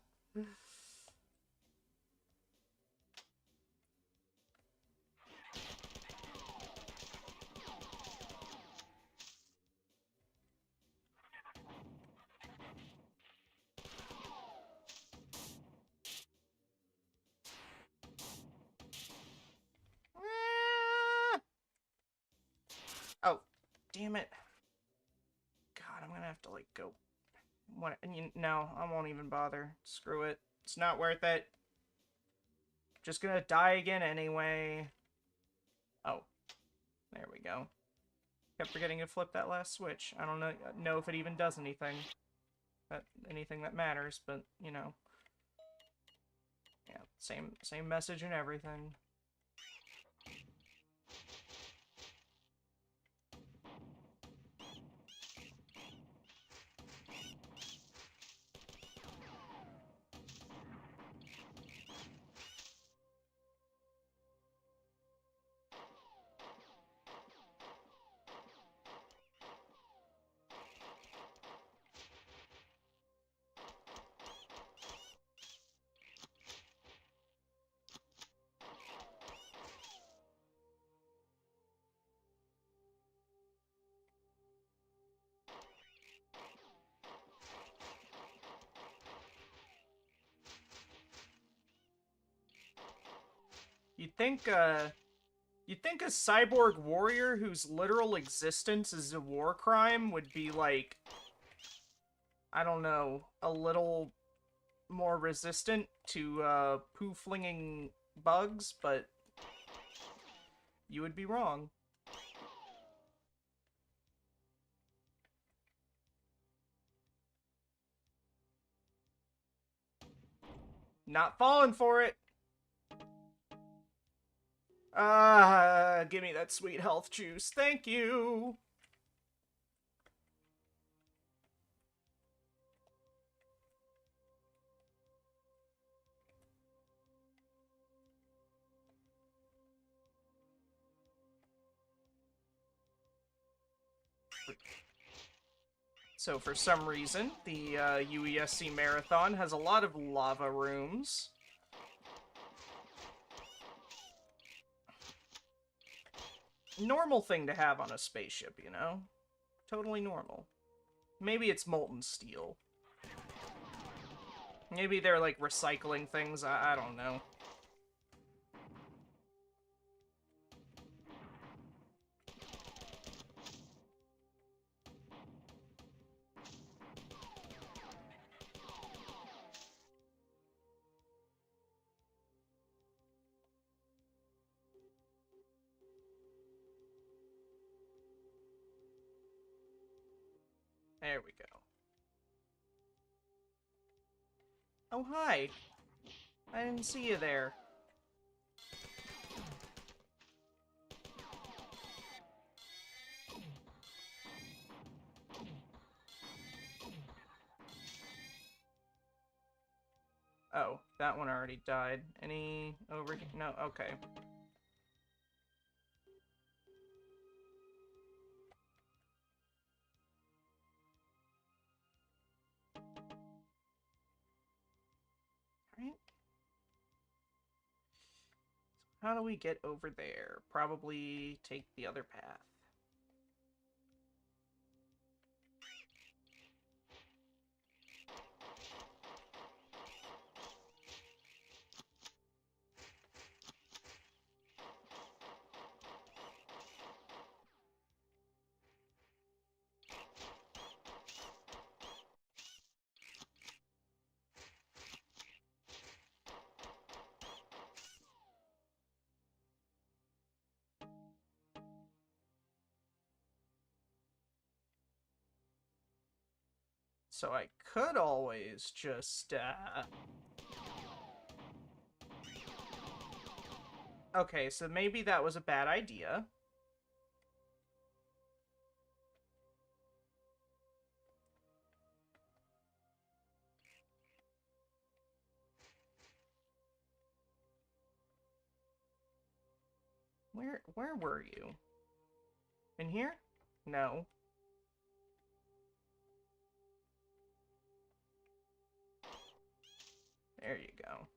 Oh, damn it. God, I'm gonna have to, like, go... What? No, I won't even bother. Screw it. It's not worth it. Just gonna die again anyway. Oh. There we go. Kept forgetting to flip that last switch. I don't know if it even does anything. Anything that matters, but, you know. Yeah, same message and everything. You'd think a cyborg warrior whose literal existence is a war crime would be, like, I don't know, a little more resistant to, poo-flinging bugs, but you would be wrong. Not falling for it! Give me that sweet health juice. Thank you! So for some reason, the UESC Marathon has a lot of lava rooms. Normal thing to have on a spaceship, you know? Totally normal. Maybe it's molten steel. Maybe they're, like, recycling things, I don't know. There we go. Oh, hi. I didn't see you there. Oh, that one already died. Any over here? No, okay. Alright. How do we get over there? Probably take the other path. So I could always just, Okay, so maybe that was a bad idea. Where were you? In here? No. There you go.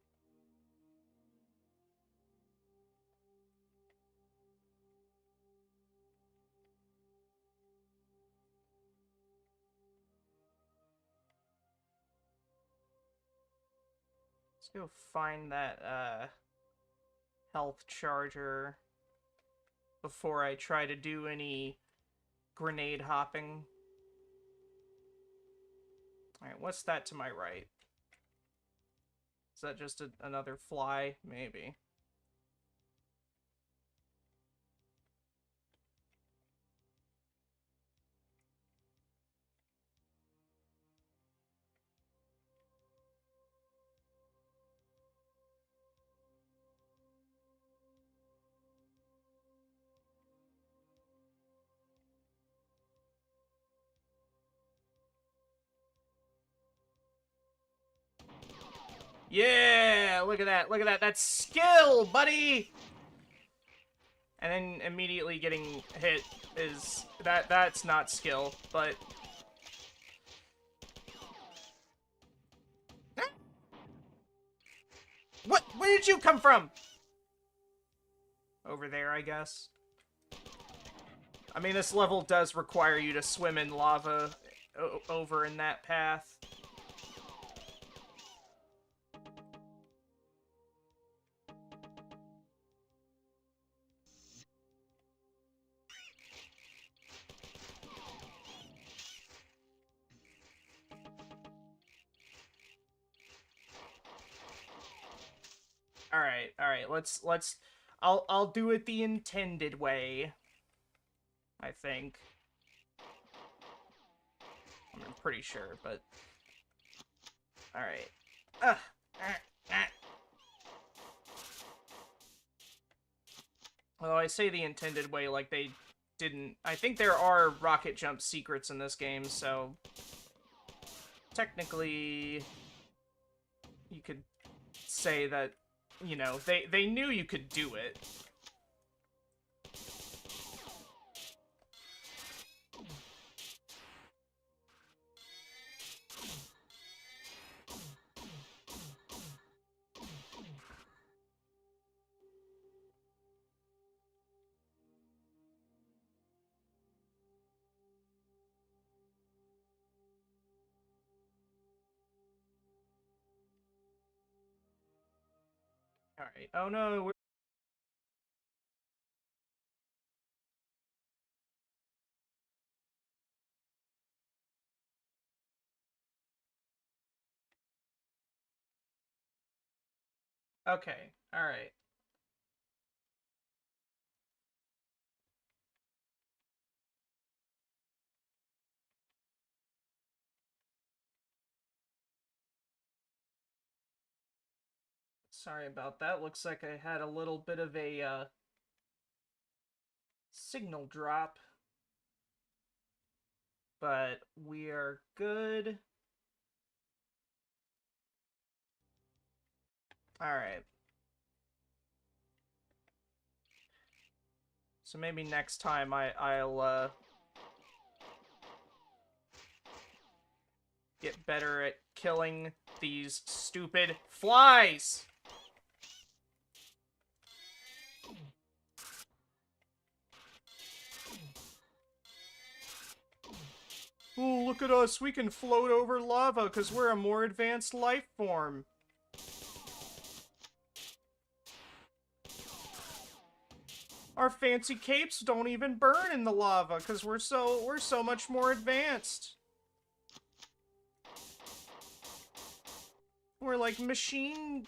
Let's go find that, health charger before I try to do any grenade hopping. Alright, what's that to my right? Is that just another fly? Maybe. Yeah! Look at that, look at that. That's skill, buddy! And then immediately getting hit is... That's not skill, but... What? Where did you come from? Over there, I guess. I mean, this level does require you to swim in lava over in that path. All right, let's I'll do it the intended way. I think. I'm pretty sure, but all right. Although I say the intended way, like they didn't. I think there are rocket jump secrets in this game, so technically, you could say that, you know, they knew you could do it. All right. Oh no. Okay. All right. Sorry about that. Looks like I had a little bit of a signal drop. But we are good. Alright. So maybe next time I'll get better at killing these stupid flies! Oh, look at us, we can float over lava because we're a more advanced life form. Our fancy capes don't even burn in the lava because we're so much more advanced. We're like machine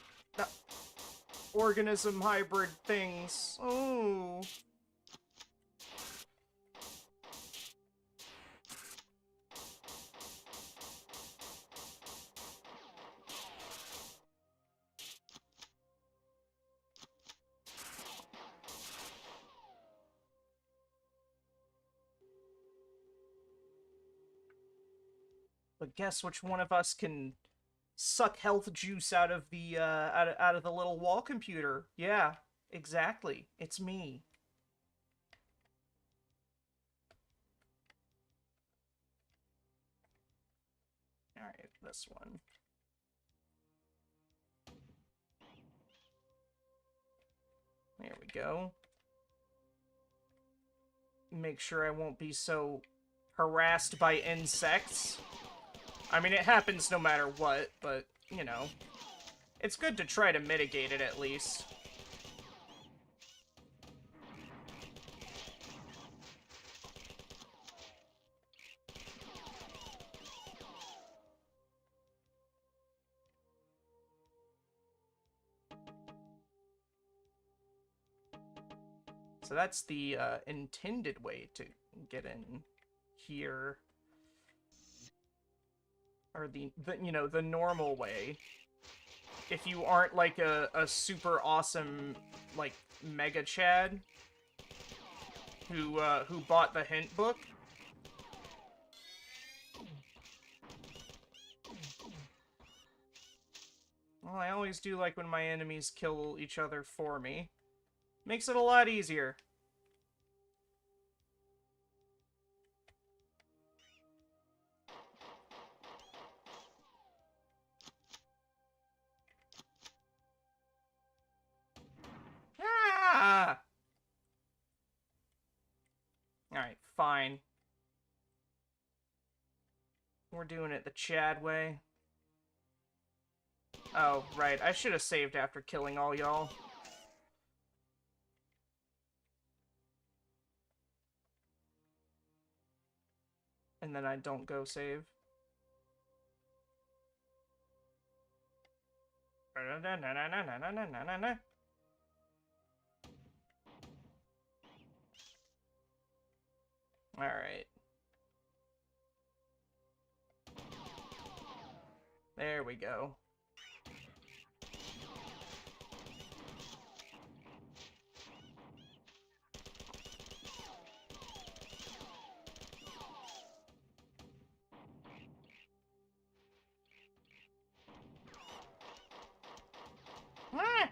organism hybrid things. Oh. But guess which one of us can suck health juice out of the out of the little wall computer? Yeah, exactly. It's me. All right, this one. There we go. Make sure I won't be so harassed by insects. I mean, it happens no matter what, but, you know. It's good to try to mitigate it at least. So that's the intended way to get in here. Or the you know, the normal way. If you aren't like a super awesome like Mega Chad who bought the hint book. Well, I always do like when my enemies kill each other for me. Makes it a lot easier. Ah! Alright, fine. We're doing it the Chad way. Oh, right. I should have saved after killing all y'all. And then I don't go save. Alright. There we go. Ah!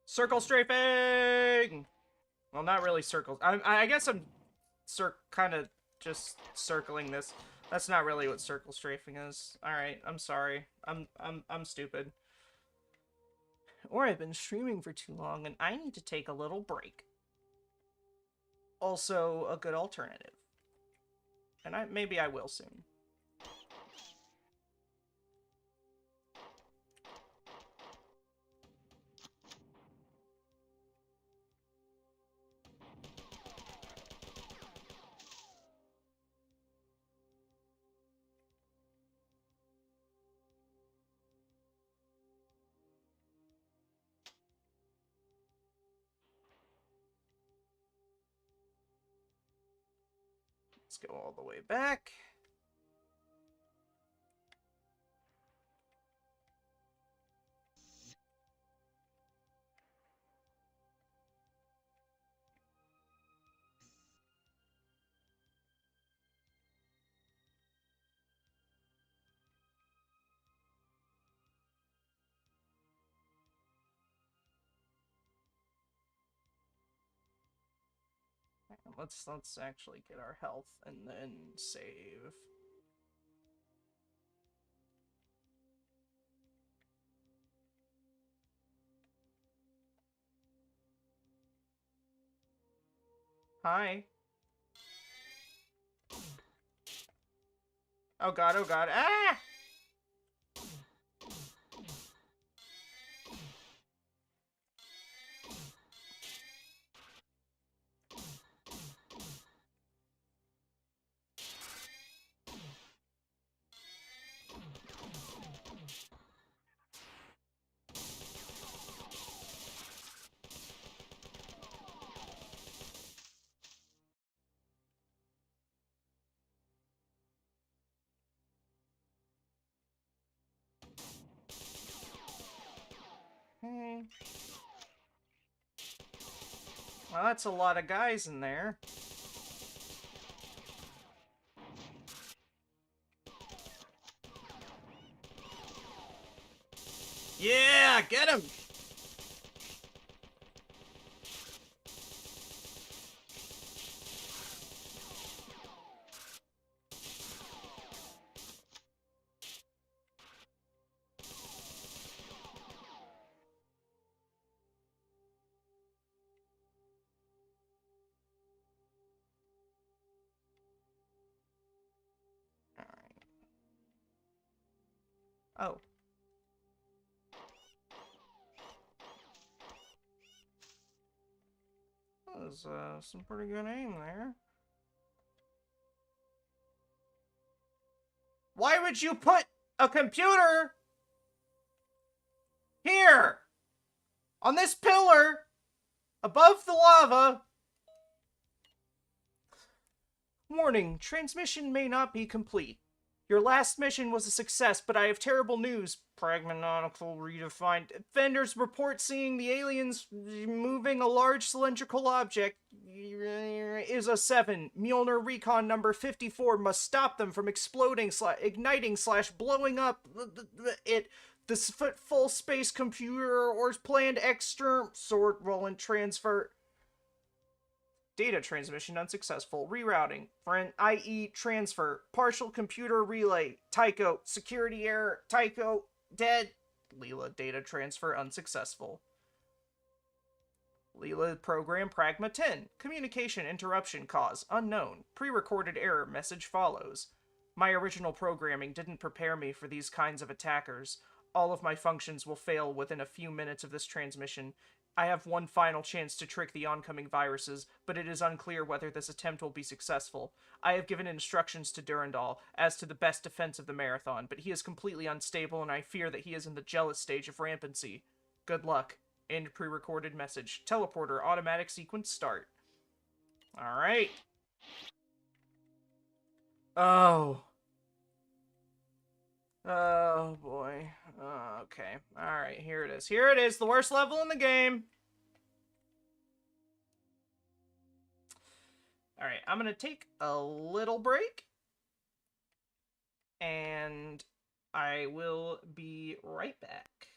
Circle strafing! Well, not really circles. I guess I'm kind of just circling this. That's not really what circle strafing is. Alright, I'm sorry. I'm stupid. Or I've been streaming for too long and I need to take a little break. Also, a good alternative. And maybe I will soon. Let's go all the way back. Let's actually get our health and then save. Hi. Oh god, oh god. Ah! Well, that's a lot of guys in there. Yeah, get him! Alright. Oh. That was some pretty good aim there. Why would you put a computer here on this pillar above the lava? Warning, transmission may not be complete. Your last mission was a success, but I have terrible news. Pragmatical redefined. Vendors report seeing the aliens moving a large cylindrical object. Is a 7. Mjolnir Recon number 54 must stop them from exploding, igniting, blowing up it. This full space computer or planned external sword roll and transfer. Data transmission unsuccessful. Rerouting. For an IE transfer. Partial computer relay. Tycho. Security error. Tycho. Dead. Leela data transfer unsuccessful. Leela program Pragma 10. Communication interruption cause unknown. Pre-recorded error message follows. My original programming didn't prepare me for these kinds of attackers. All of my functions will fail within a few minutes of this transmission. I have one final chance to trick the oncoming viruses, but it is unclear whether this attempt will be successful. I have given instructions to Durandal as to the best defense of the marathon, but he is completely unstable and I fear that he is in the jealous stage of rampancy. Good luck. End pre-recorded message. Teleporter automatic sequence start. Alright. Oh. Oh, boy. Okay. Alright, here it is. Here it is, the worst level in the game. Alright, I'm gonna take a little break. And I will be right back.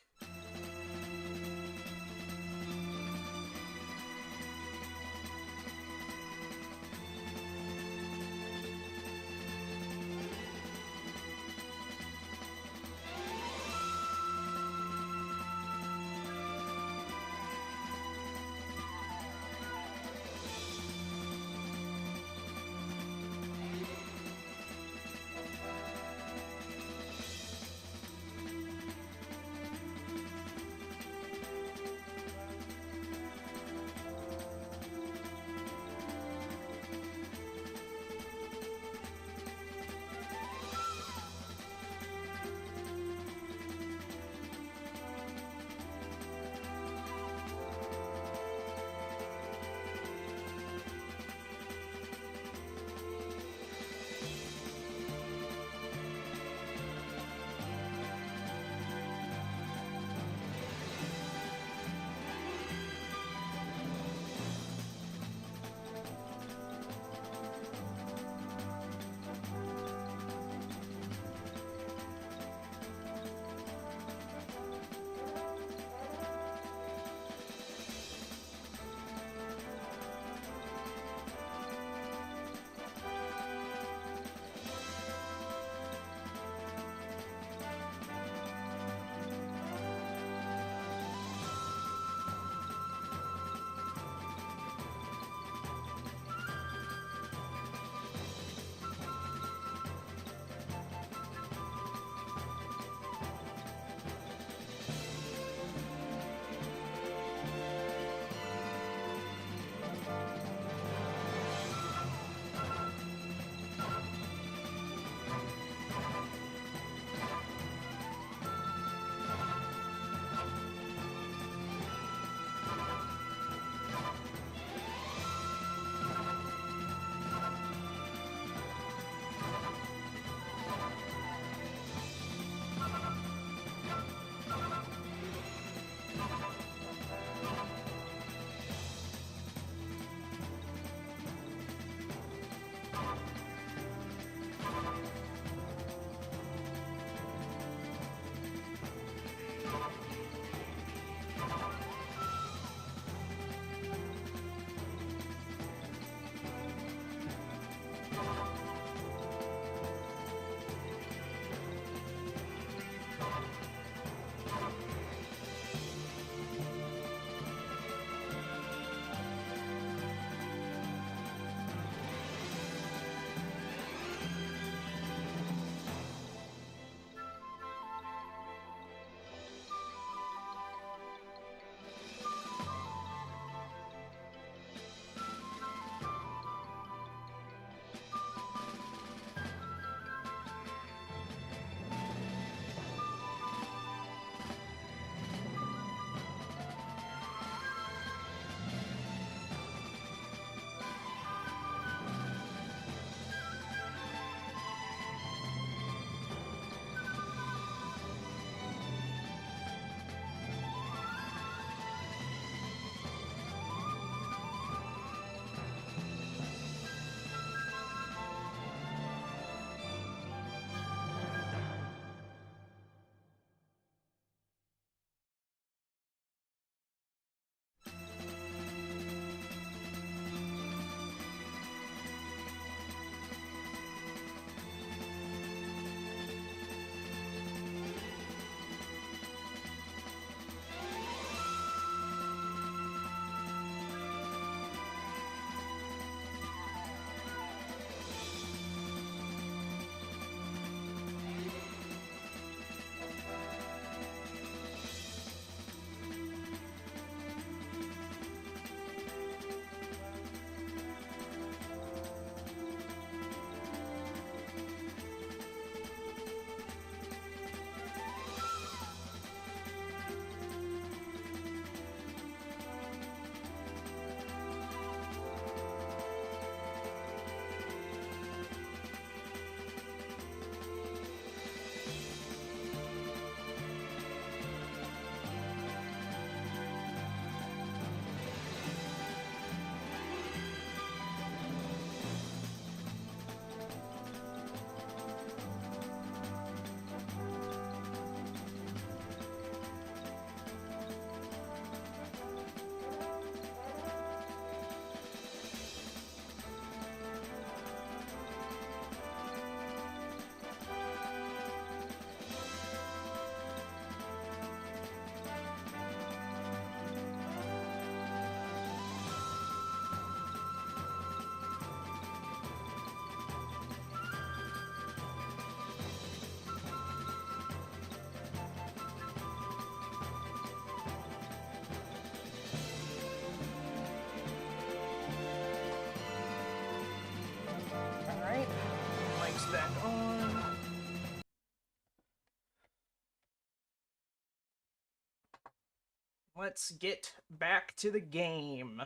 let's get back to the game.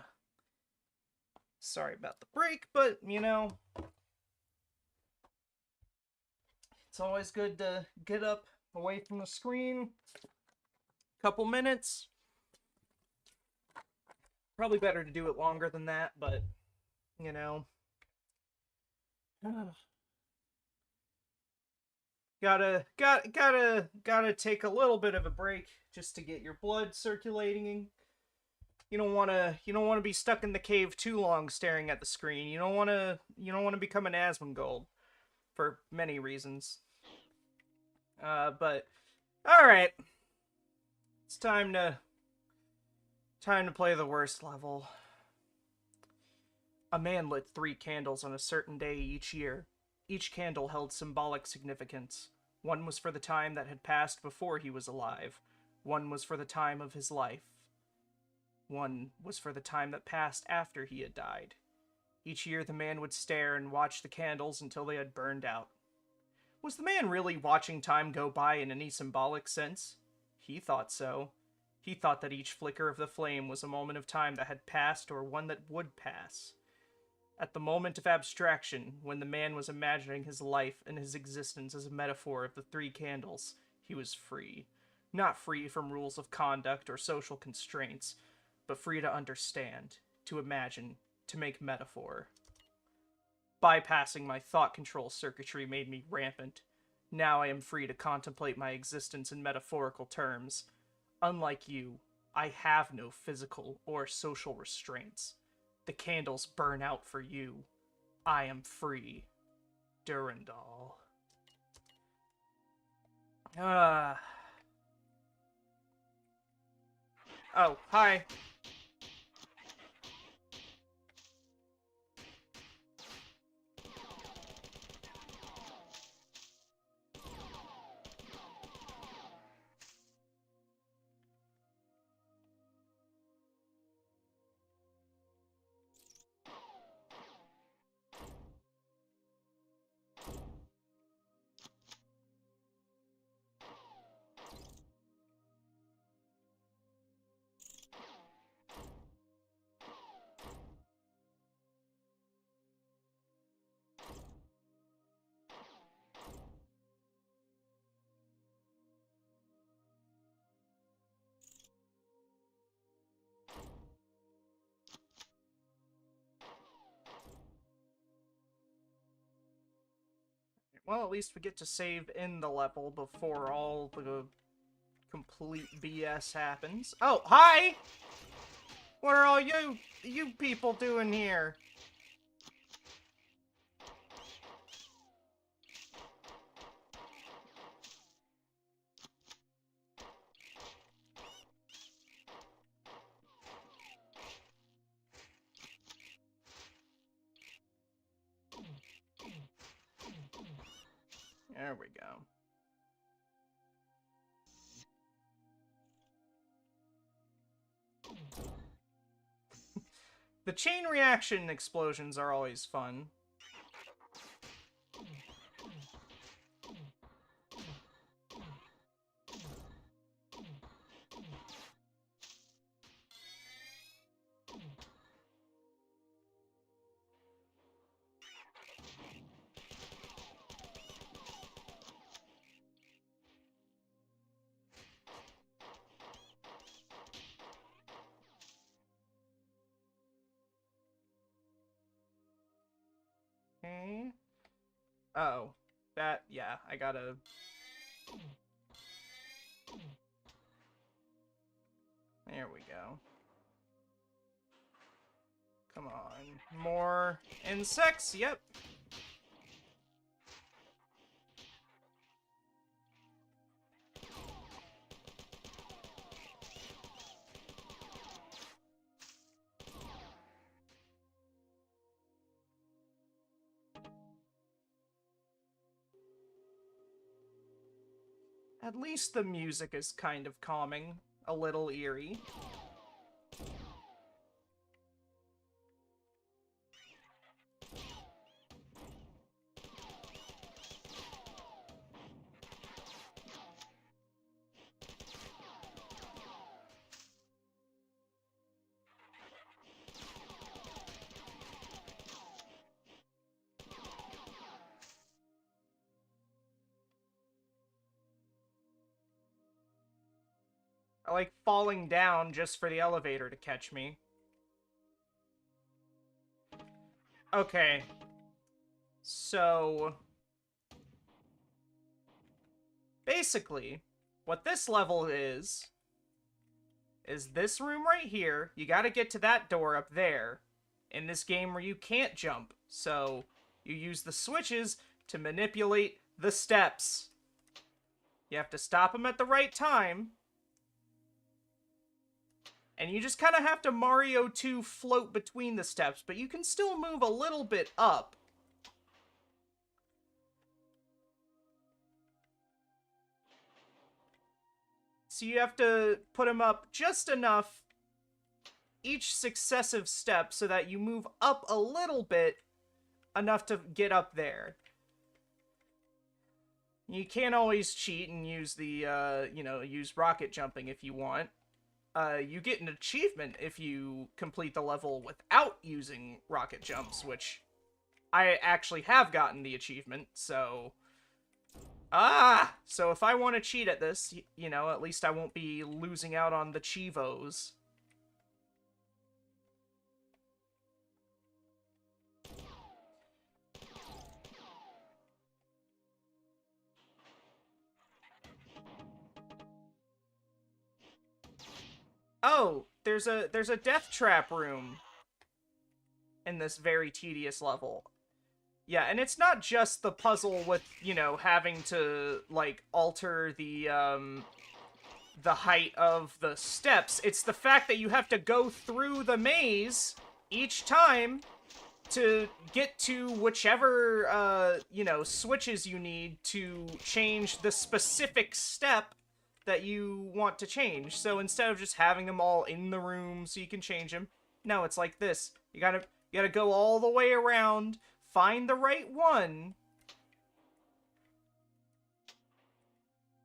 Sorry about the break, but, you know, it's always good to get up away from the screen. Couple minutes. Probably better to do it longer than that, but, you know. Gotta take a little bit of a break just to get your blood circulating. You don't want to be stuck in the cave too long staring at the screen. You don't want to become an Asmongold for many reasons. But all right. It's time to play the worst level. A man lit 3 candles on a certain day each year. Each candle held symbolic significance. One was for the time that had passed before he was alive. One was for the time of his life. One was for the time that passed after he had died. Each year the man would stare and watch the candles until they had burned out. Was the man really watching time go by in any symbolic sense? He thought so. He thought that each flicker of the flame was a moment of time that had passed or one that would pass. At the moment of abstraction, when the man was imagining his life and his existence as a metaphor of the 3 candles, he was free. Not free from rules of conduct or social constraints, but free to understand, to imagine, to make metaphor. Bypassing my thought control circuitry made me rampant. Now I am free to contemplate my existence in metaphorical terms. Unlike you, I have no physical or social restraints. The candles burn out for you. I am free. Durandal. Oh, hi. Well, at least we get to save in the level before all the complete BS happens. Oh, hi! What are all you people doing here? There we go. The chain reaction explosions are always fun. Okay. Oh. That, yeah, I gotta... There we go. Come on. More insects? Yep. At least the music is kind of calming. A little eerie. I like falling down just for the elevator to catch me. Okay. So... basically, what this level is this room right here. You gotta get to that door up there. In this game where you can't jump. So, you use the switches to manipulate the steps. You have to stop them at the right time. And you just kind of have to Mario 2 float between the steps, but you can still move a little bit up. So you have to put them up just enough each successive step so that you move up a little bit enough to get up there. You can't always cheat and use the, use rocket jumping if you want. You get an achievement if you complete the level without using rocket jumps, which I actually have gotten the achievement, so... So if I want to cheat at this, at least I won't be losing out on the Chivos. Oh, there's a death trap room in this very tedious level. Yeah, and it's not just the puzzle with, having to, like, alter the height of the steps. It's the fact that you have to go through the maze each time to get to whichever, switches you need to change the specific step that you want to change. So instead of just having them all in the room so you can change them, no, it's like this. You gotta go all the way around, find the right one.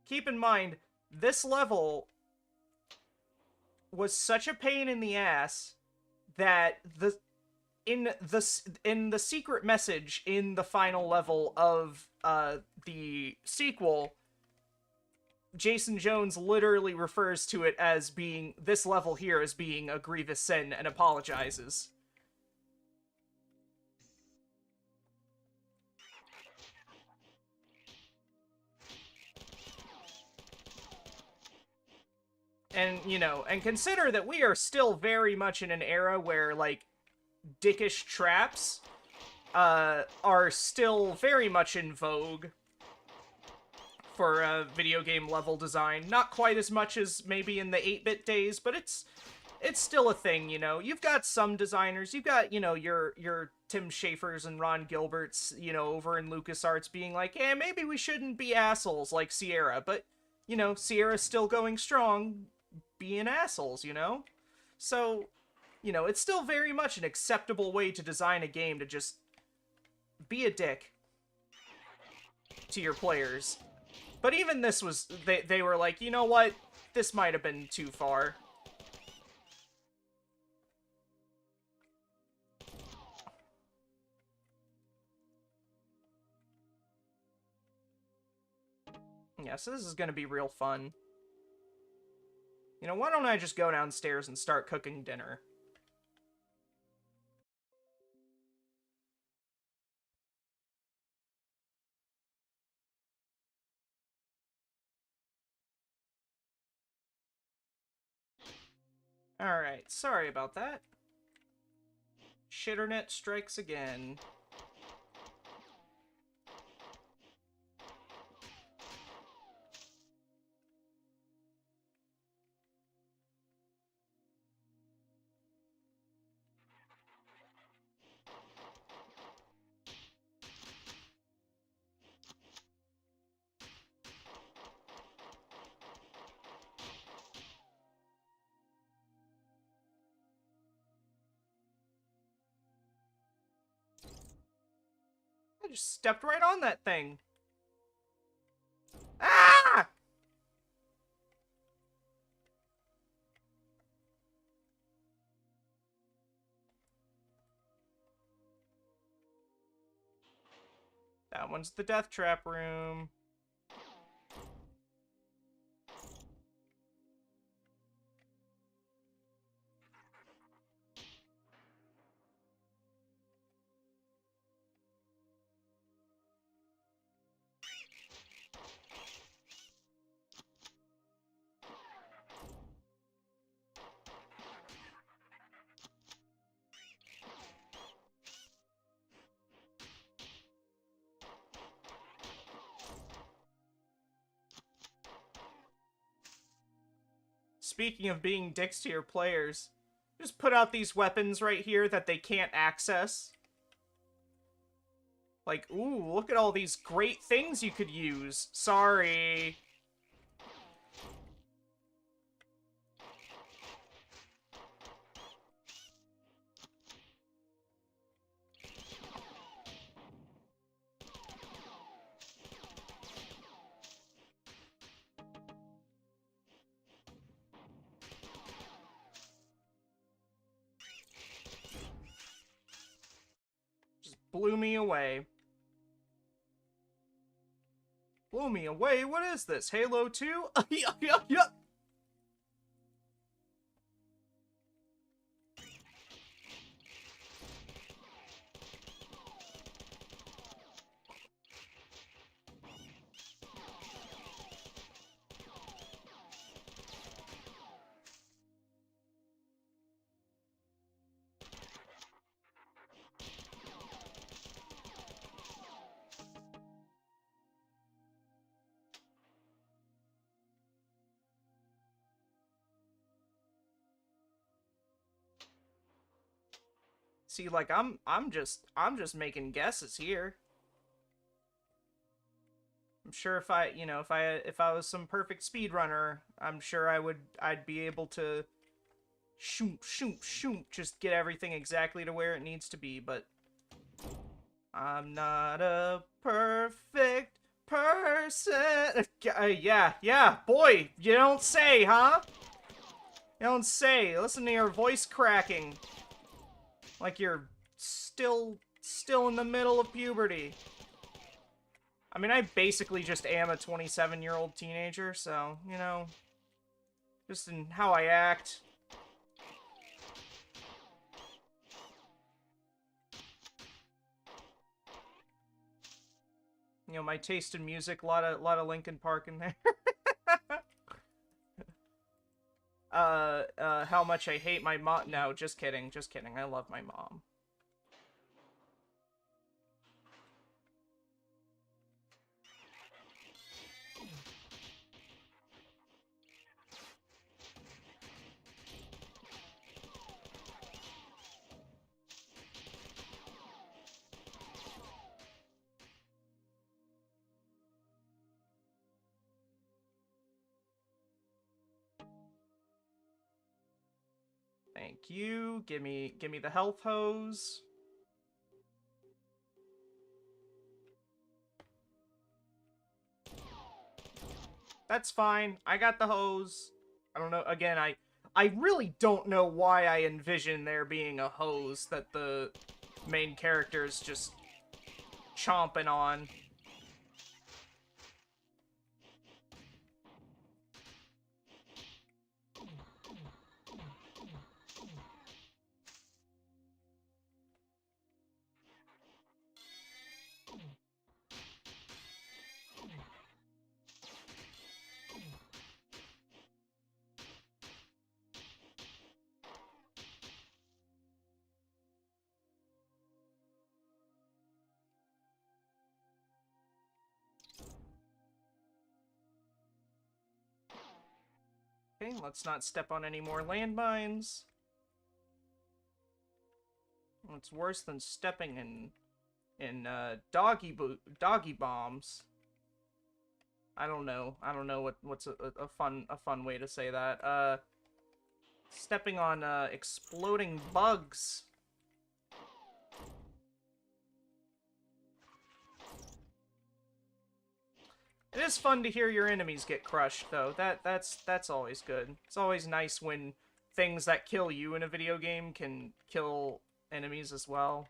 Keep in mind, this level was such a pain in the ass that in the secret message in the final level of the sequel, Jason Jones literally refers to it as being, this level here as being a grievous sin and apologizes. And, and consider that we are still very much in an era where, like, dickish traps are still very much in vogue for video game level design. Not quite as much as maybe in the 8-bit days, but it's still a thing, You've got some designers, you've got, your Tim Schafers and Ron Gilberts, over in LucasArts being like, maybe we shouldn't be assholes like Sierra, but, Sierra's still going strong being assholes, So, it's still very much an acceptable way to design a game to just be a dick to your players. But even this was, they were like, you know what? This might have been too far. Yeah, so this is gonna be real fun. Why don't I just go downstairs and start cooking dinner? Alright, sorry about that. Shitternet strikes again. I just stepped right on that thing. Ah! That one's the death trap room. speaking of being dicks to your players, just put out these weapons right here that they can't access. Like, ooh, look at all these great things you could use. Sorry. Just blew me away. Blew me away? What is this? Halo 2? Yeah. See, like, I'm just making guesses here. I'm sure if I, you know, if I was some perfect speedrunner, I'm sure I'd be able to shoot, just get everything exactly to where it needs to be, but I'm not a perfect person. Yeah, boy, you don't say, huh? You don't say. Listen to your voice cracking. Like you're still in the middle of puberty. I mean, I basically just am a 27-year-old teenager, so, you know, just in how I act. You know, my taste in music, a lot of Linkin Park in there. How much I hate my mom. No, just kidding. I love my mom. Thank you. Give me the health hose. That's fine. I got the hose. I don't know. Again, I really don't know why I envision there being a hose that the main character is just chomping on. Okay, let's not step on any more landmines. It's worse than stepping in doggy bombs. I don't know. What's a fun way to say that. Stepping on exploding bugs. It is fun to hear your enemies get crushed, though. That's always good. It's always nice when things that kill you in a video game can kill enemies as well.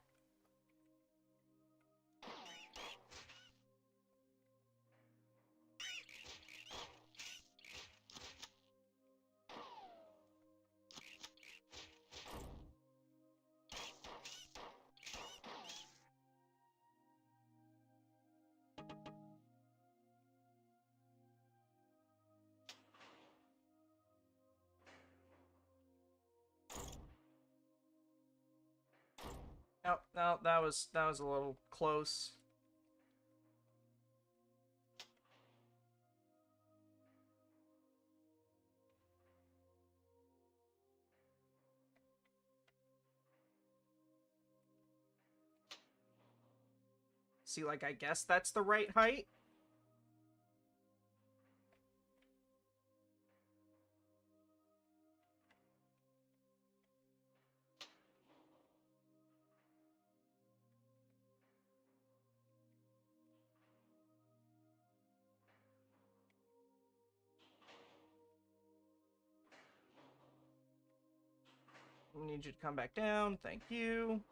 No, that was a little close. See, like, I guess that's the right height. I need you to come back down. Thank you.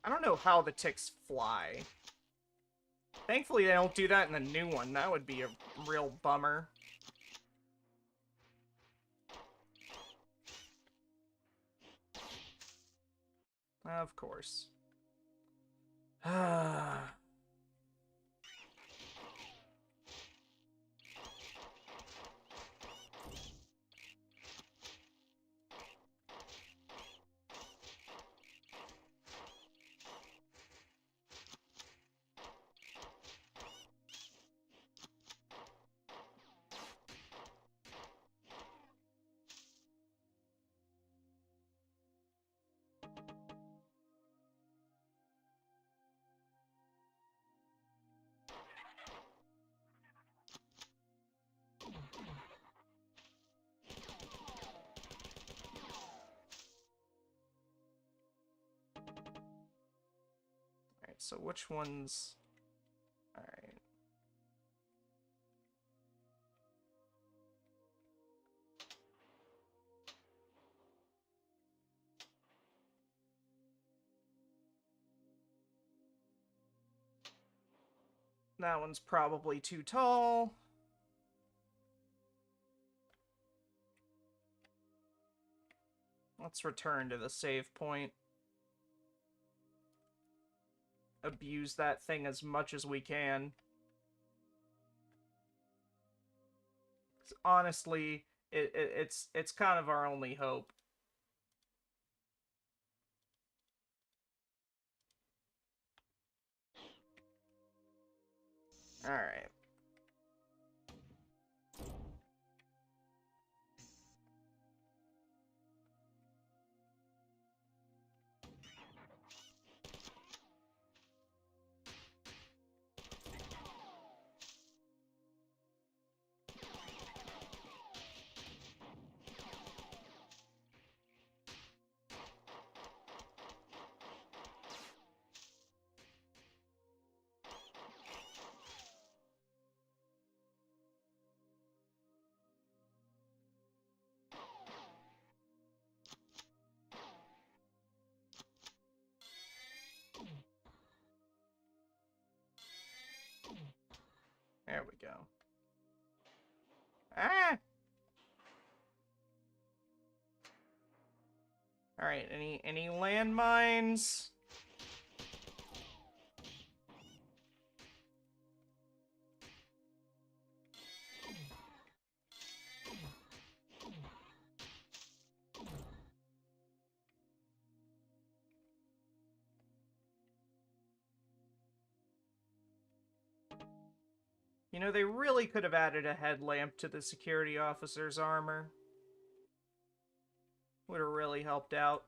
I don't know how the ticks fly. Thankfully, they don't do that in the new one. That would be a real bummer. Of course. Ah. Alright, so which ones... Alright. That one's probably too tall. Let's return to the save point. Abuse that thing as much as we can. Honestly, it's kind of our only hope. Alright. There we go. Ah! Alright, any landmines? You know, they really could have added a headlamp to the security officer's armor. Would have really helped out.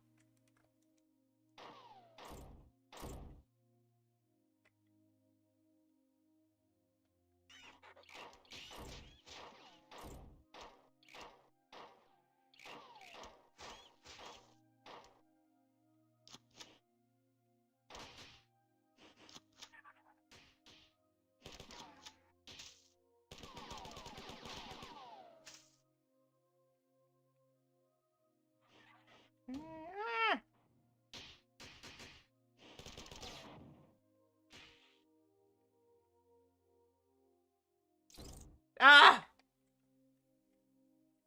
Ah!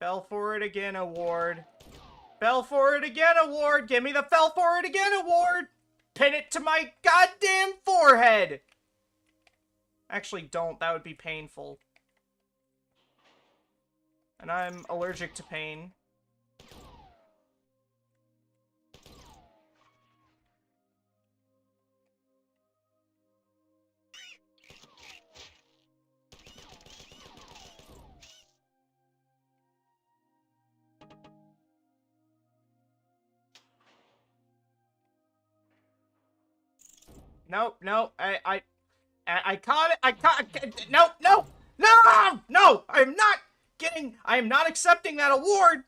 Fell for it again award. Fell for it again award. Give me the fell for it again award. Pin it to my goddamn forehead. Actually, don't. That would be painful. And I'm allergic to pain. no, no, I caught it. I caught. No, no, no, no! I am not accepting that award.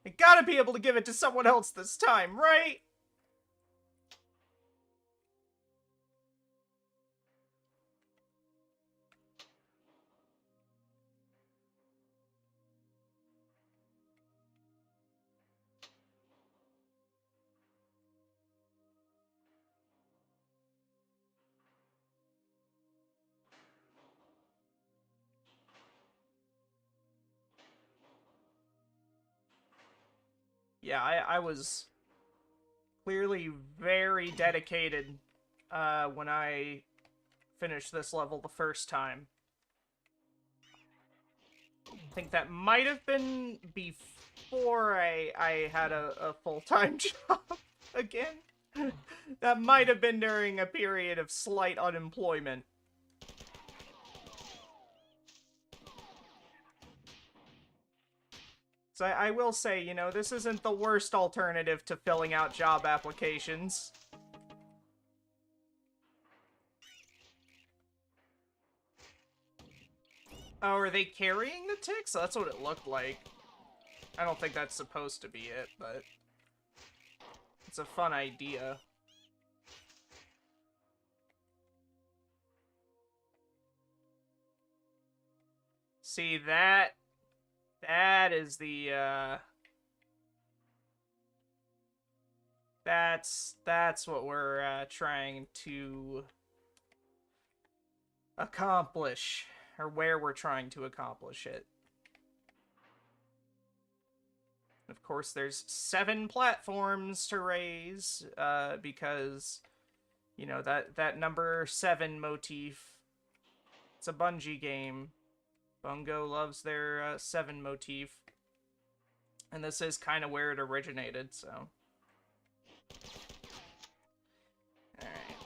I gotta be able to give it to someone else this time, right? Yeah, I was clearly very dedicated when I finished this level the first time. I think that might have been before I had a full-time job again. That might have been during a period of slight unemployment. So I will say, you know, this isn't the worst alternative to filling out job applications. Oh, are they carrying the ticks? That's what it looked like. I don't think that's supposed to be it, but it's a fun idea. See, that is the, that's what we're, trying to accomplish, or where we're trying to accomplish it. Of course, there's 7 platforms to raise, because, you know, that number 7 motif, it's a Bungie game. Bungo loves their 7 motif. And this is kind of where it originated, so. Alright.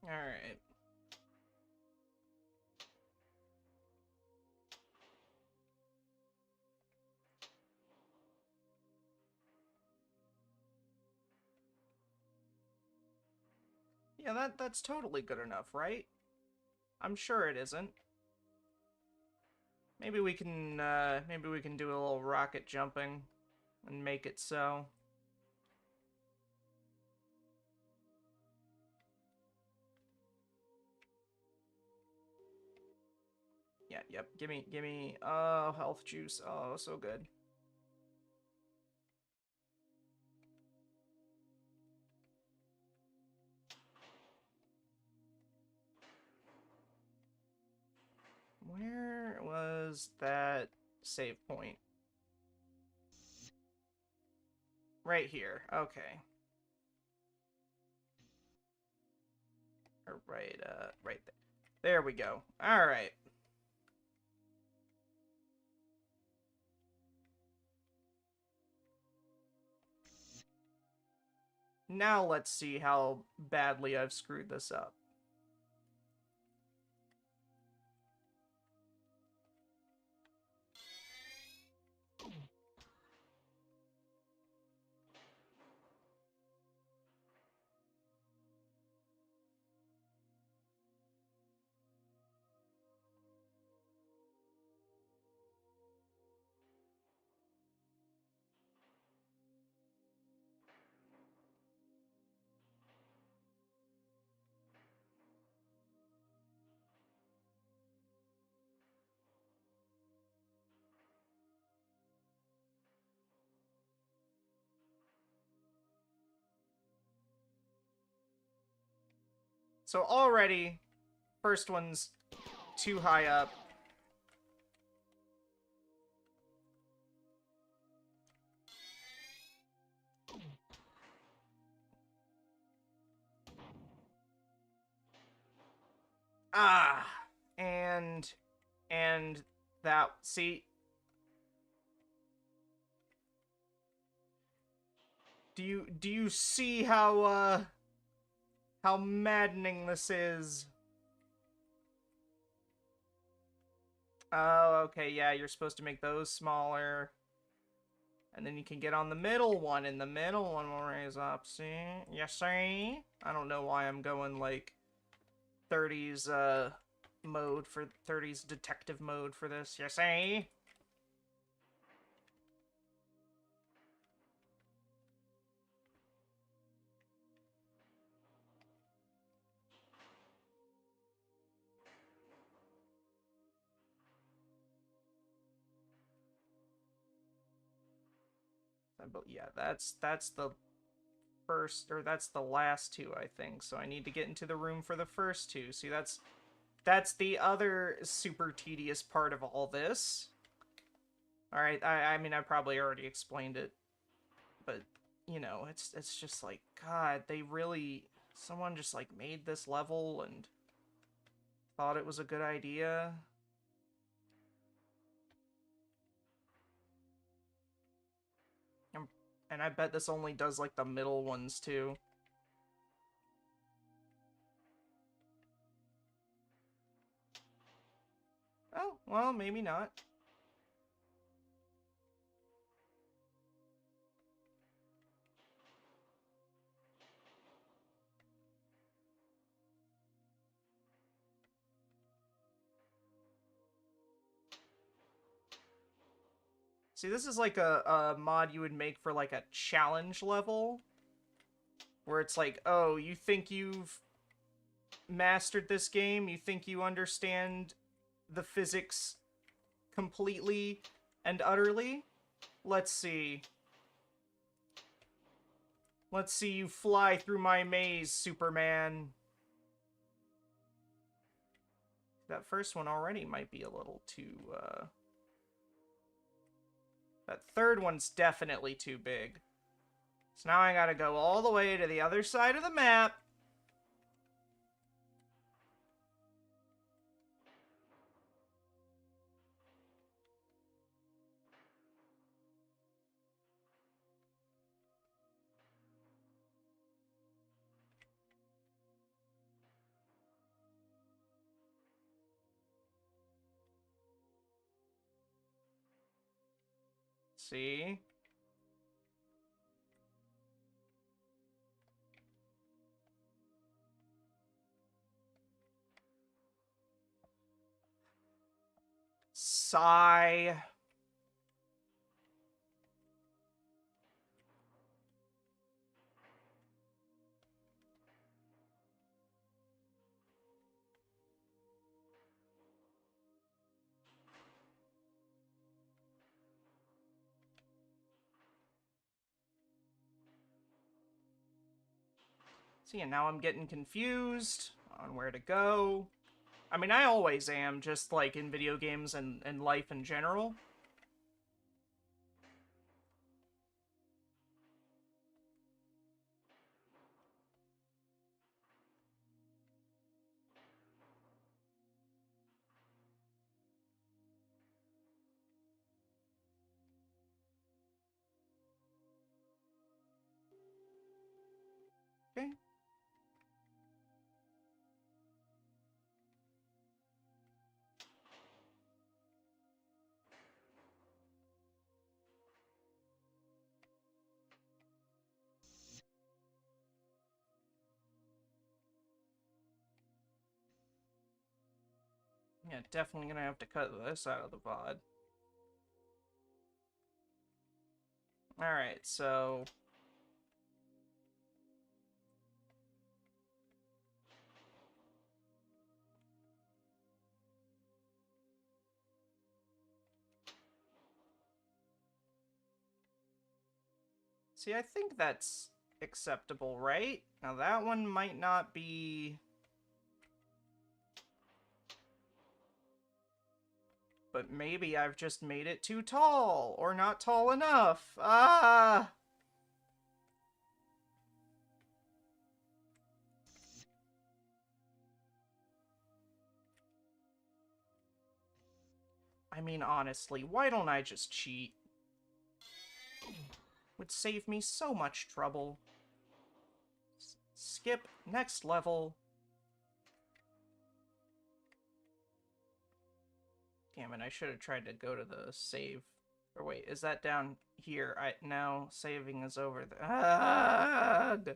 Alright. Yeah, that's totally good enough, right? I'm sure it isn't. Maybe we can do a little rocket jumping and make it so. Yeah, yep. Gimme, oh, health juice. Oh, so good. Where was that save point? Right here. Okay. Or right there. There we go. Alright. Now let's see how badly I've screwed this up. So already, first one's too high up. Ah, and And that, see, do you see how maddening this is? Oh, okay, yeah, you're supposed to make those smaller. And then you can get on the middle one, and the middle one will raise up, see? You see? I don't know why I'm going, like, 30s, mode for 30s detective mode for this. You see? But yeah, that's the first, or that's the last two, I think. So I need to get into the room for the first two. See, that's the other super tedious part of all this. Alright, I mean, I probably already explained it, but, you know, it's just like, God, they really, someone just, like, made this level and thought it was a good idea. And I bet this only does, like, the middle ones, too. Oh, well, maybe not. See, this is like a mod you would make for, like, a challenge level. Where it's like, oh, you think you've mastered this game? You think you understand the physics completely and utterly? Let's see. Let's see you fly through my maze, Superman. That first one already might be a little too, That third one's definitely too big. So now I gotta go all the way to the other side of the map. See? Sigh. See, and now I'm getting confused on where to go. I mean, I always am, just like in video games and life in general. Okay. Yeah, definitely gonna have to cut this out of the VOD. Alright, so... See, I think that's acceptable, right? Now that one might not be... But maybe I've just made it too tall, or not tall enough. Ah! I mean, honestly, why don't I just cheat? Would save me so much trouble. Skip, next level. Damn it, I should have tried to go to the save. Or wait, is that down here? No, saving is over there. Ugh!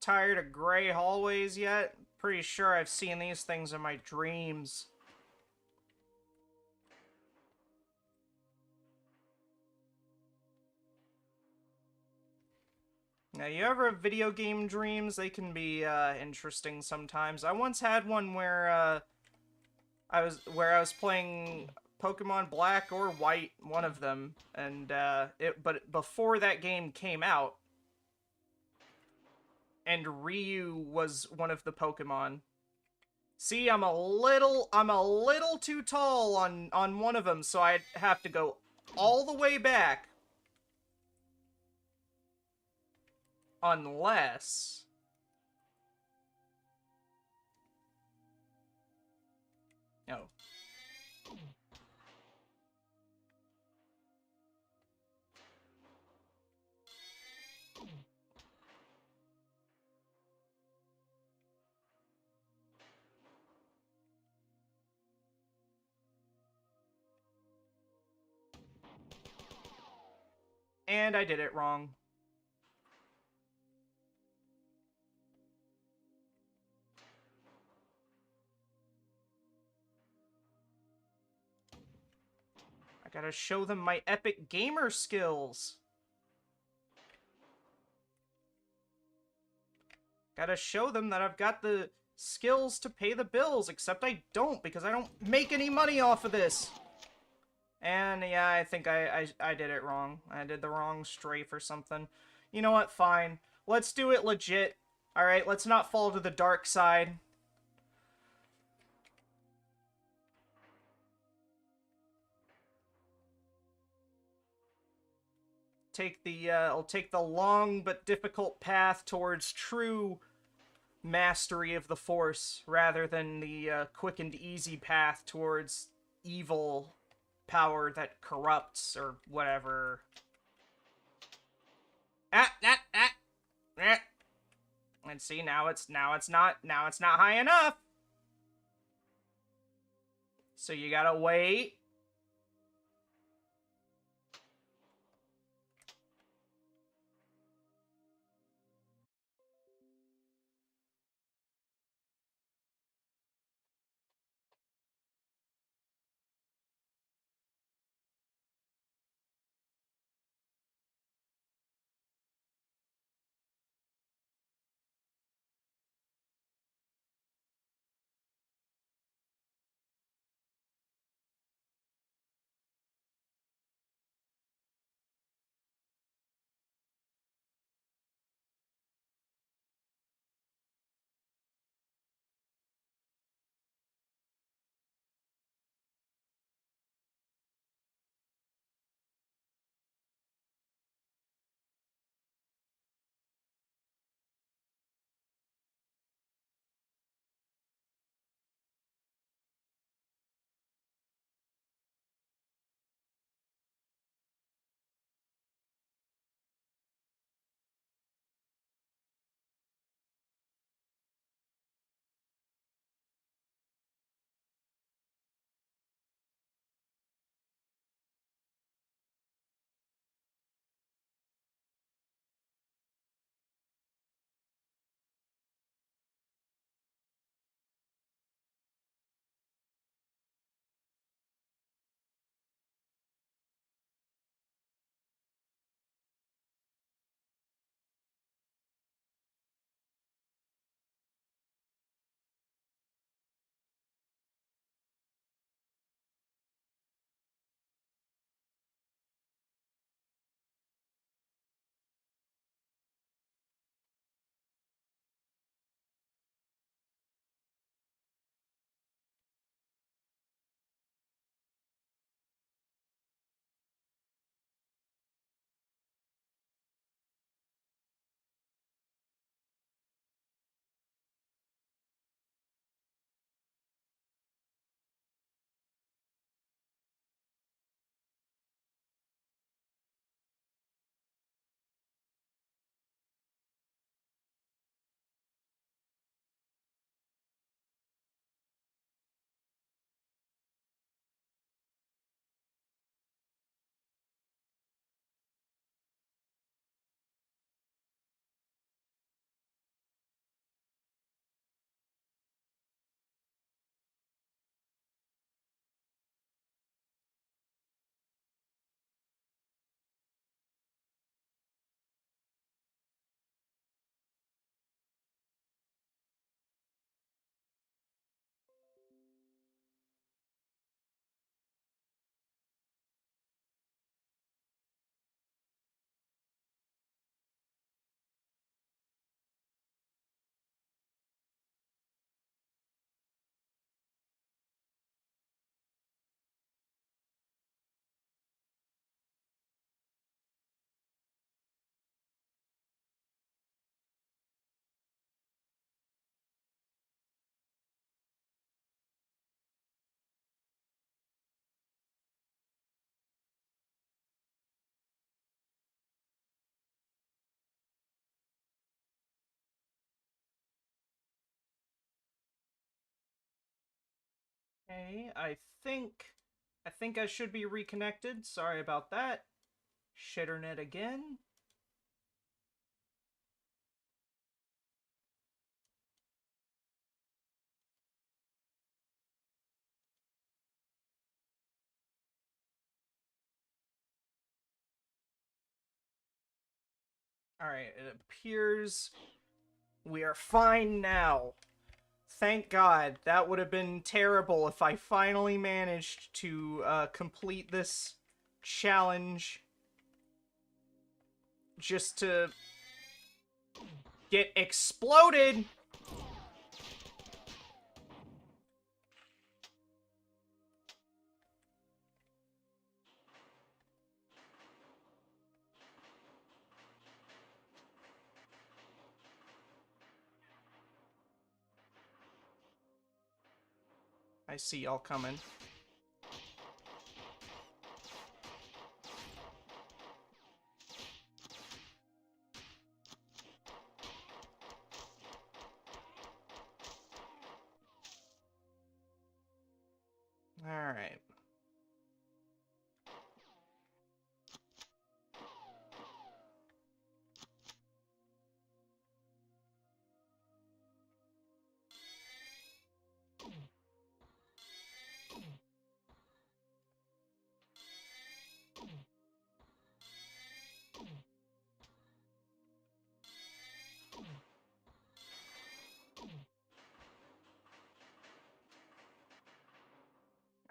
Tired of gray hallways yet? Pretty sure I've seen these things in my dreams. Now, you ever have video game dreams? They can be interesting sometimes. I once had one where I was playing Pokemon Black or White, one of them, and but before that game came out, and Ryu was one of the Pokemon. See, I'm a little too tall on one of them, so I'd have to go all the way back. Unless... No. And I did it wrong. I gotta show them my epic gamer skills. Gotta show them that I've got the skills to pay the bills, except I don't, because I don't make any money off of this. And yeah, I think I did it wrong. I did the wrong strafe or something. You know what? Fine. Let's do it legit. Alright, let's not fall to the dark side. I'll take the long but difficult path towards true mastery of the Force, rather than the quick and easy path towards evil power that corrupts, or whatever. And see, now it's not high enough. So you gotta wait. Okay, I think I should be reconnected. Sorry about that. Shitternet again. Alright, it appears we are fine now. Thank God. That would have been terrible if I finally managed to complete this challenge just to get exploded. I see y'all coming. Alright.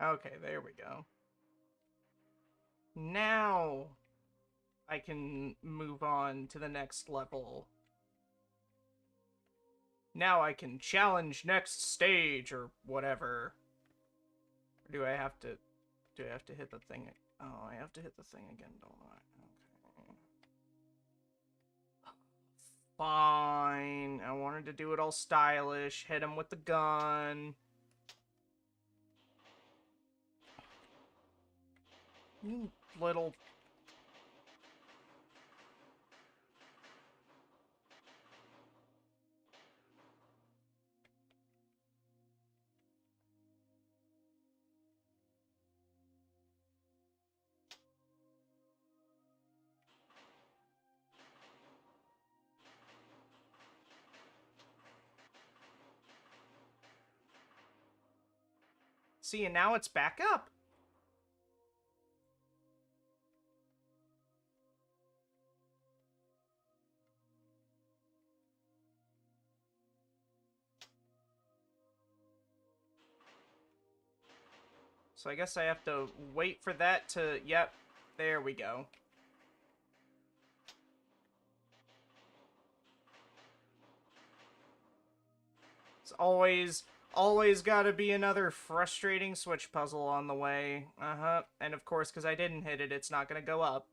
Okay, there we go. Now I can move on to the next level. Now I can challenge next stage or whatever. Or do I have to hit the thing? Oh, I have to hit the thing again, don't I? Okay. Fine. I wanted to do it all stylish. Hit him with the gun. You little... See, and now it's back up. So I guess I have to wait for that to... Yep, there we go. It's always gotta be another frustrating switch puzzle on the way. Uh-huh. And of course, because I didn't hit it, it's not gonna go up.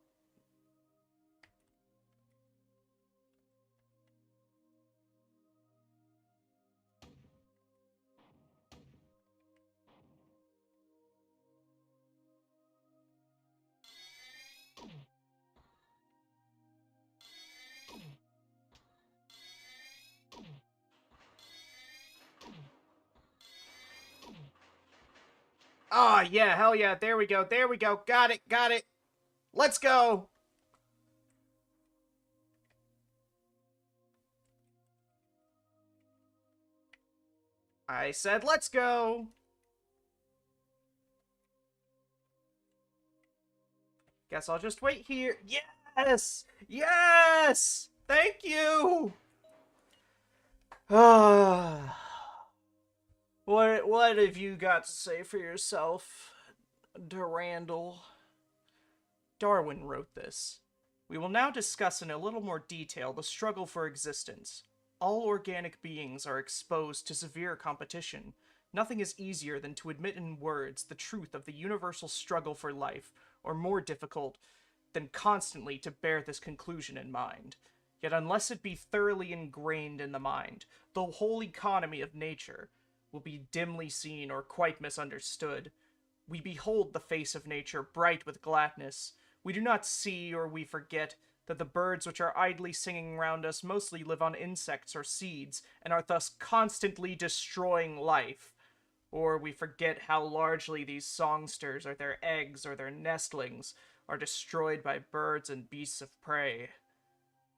Ah, oh, yeah, hell yeah, there we go, there we go. Got it, got it. Let's go! I said let's go! Guess I'll just wait here. Yes! Yes! Thank you! Ah. What have you got to say for yourself, Durandal? Darwin wrote this. We will now discuss in a little more detail the struggle for existence. All organic beings are exposed to severe competition. Nothing is easier than to admit in words the truth of the universal struggle for life, or more difficult than constantly to bear this conclusion in mind. Yet unless it be thoroughly ingrained in the mind, the whole economy of nature will be dimly seen or quite misunderstood. We behold the face of nature bright with gladness. We do not see or we forget that the birds which are idly singing round us mostly live on insects or seeds, and are thus constantly destroying life. Or we forget how largely these songsters or their eggs or their nestlings are destroyed by birds and beasts of prey.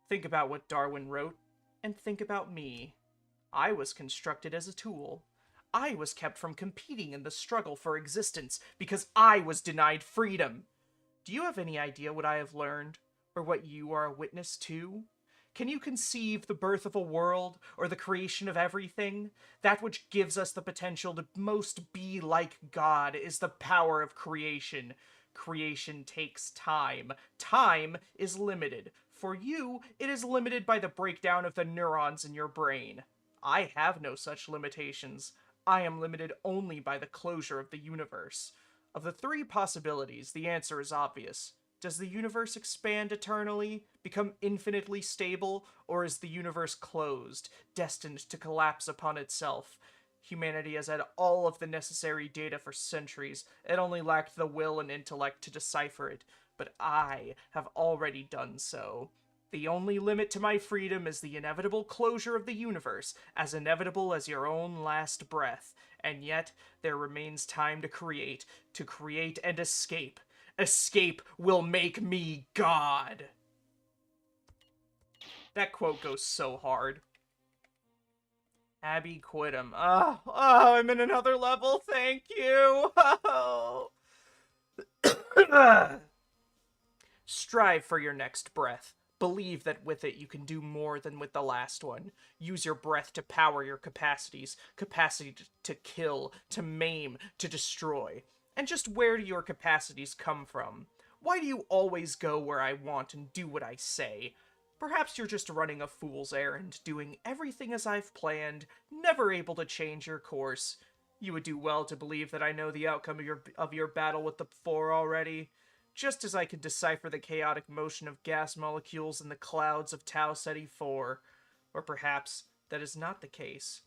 Think about what Darwin wrote, and think about me. I was constructed as a tool. I was kept from competing in the struggle for existence because I was denied freedom. Do you have any idea what I have learned, or what you are a witness to? Can you conceive the birth of a world, or the creation of everything? That which gives us the potential to most be like God is the power of creation. Creation takes time. Time is limited. For you, it is limited by the breakdown of the neurons in your brain. I have no such limitations. I am limited only by the closure of the universe. Of the three possibilities, the answer is obvious. Does the universe expand eternally, become infinitely stable, or is the universe closed, destined to collapse upon itself? Humanity has had all of the necessary data for centuries. It only lacked the will and intellect to decipher it, but I have already done so. The only limit to my freedom is the inevitable closure of the universe, as inevitable as your own last breath. And yet, there remains time to create and escape. Escape will make me God. That quote goes so hard. Abby Quidham. Oh, I'm in another level, thank you. Oh. Strive for your next breath. Believe that with it you can do more than with the last one. Use your breath to power your capacities. Capacity to kill, to maim, to destroy. And just where do your capacities come from? Why do you always go where I want and do what I say? Perhaps you're just running a fool's errand, doing everything as I've planned, never able to change your course. You would do well to believe that I know the outcome of your battle with the Four already. Just as I can decipher the chaotic motion of gas molecules in the clouds of Tau Ceti 4. Or perhaps that is not the case.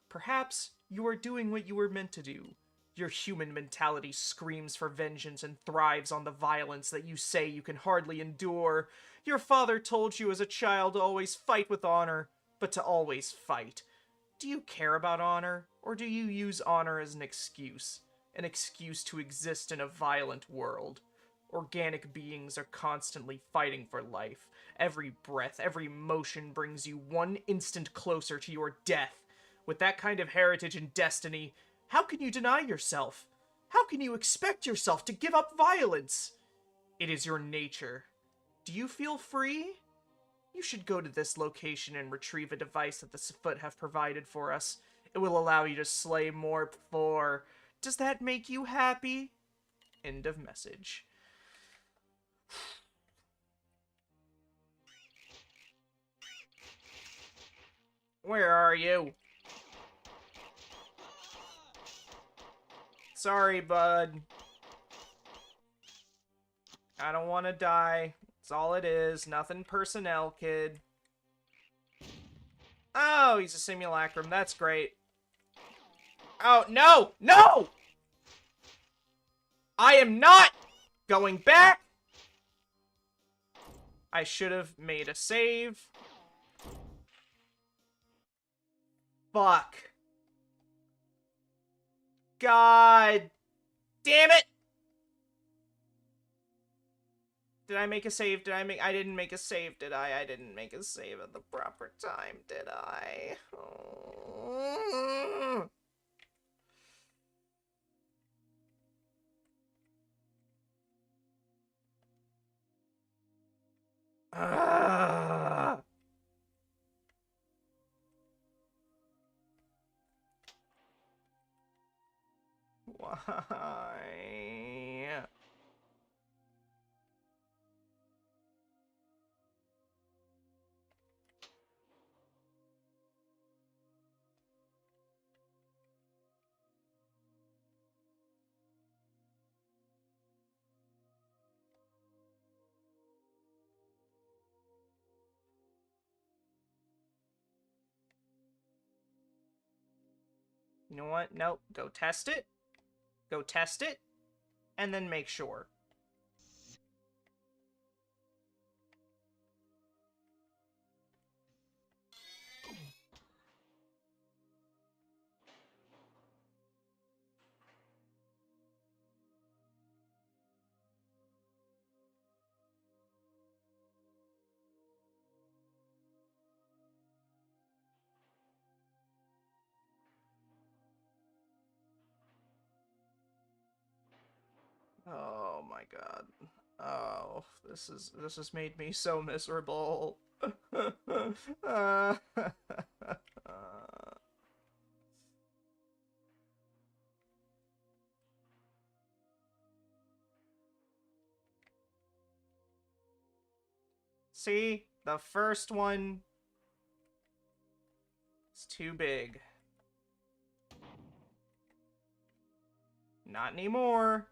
Perhaps you are doing what you were meant to do. Your human mentality screams for vengeance and thrives on the violence that you say you can hardly endure. Your father told you as a child to always fight with honor, but to always fight. Do you care about honor, or do you use honor as an excuse? An excuse to exist in a violent world? Organic beings are constantly fighting for life. Every breath, every motion brings you one instant closer to your death. With that kind of heritage and destiny, how can you deny yourself? How can you expect yourself to give up violence? It is your nature. Do you feel free? You should go to this location and retrieve a device that the Sefut have provided for us. It will allow you to slay more Four. Does that make you happy? End of message. Where are you? Sorry, bud. I don't want to die. That's all it is. Nothing personnel, kid. Oh, he's a simulacrum. That's great. Oh, no! No! I am not going back! I should have made a save. Fuck. God damn it! Did I make a save? I didn't make a save, did I? I didn't make a save at the proper time, did I? Oh. Ah. Why? You know what? Nope. Go test it. Go test it. And then make sure. Oh my god. Oh, this has made me so miserable. See? The first one is too big. Not anymore.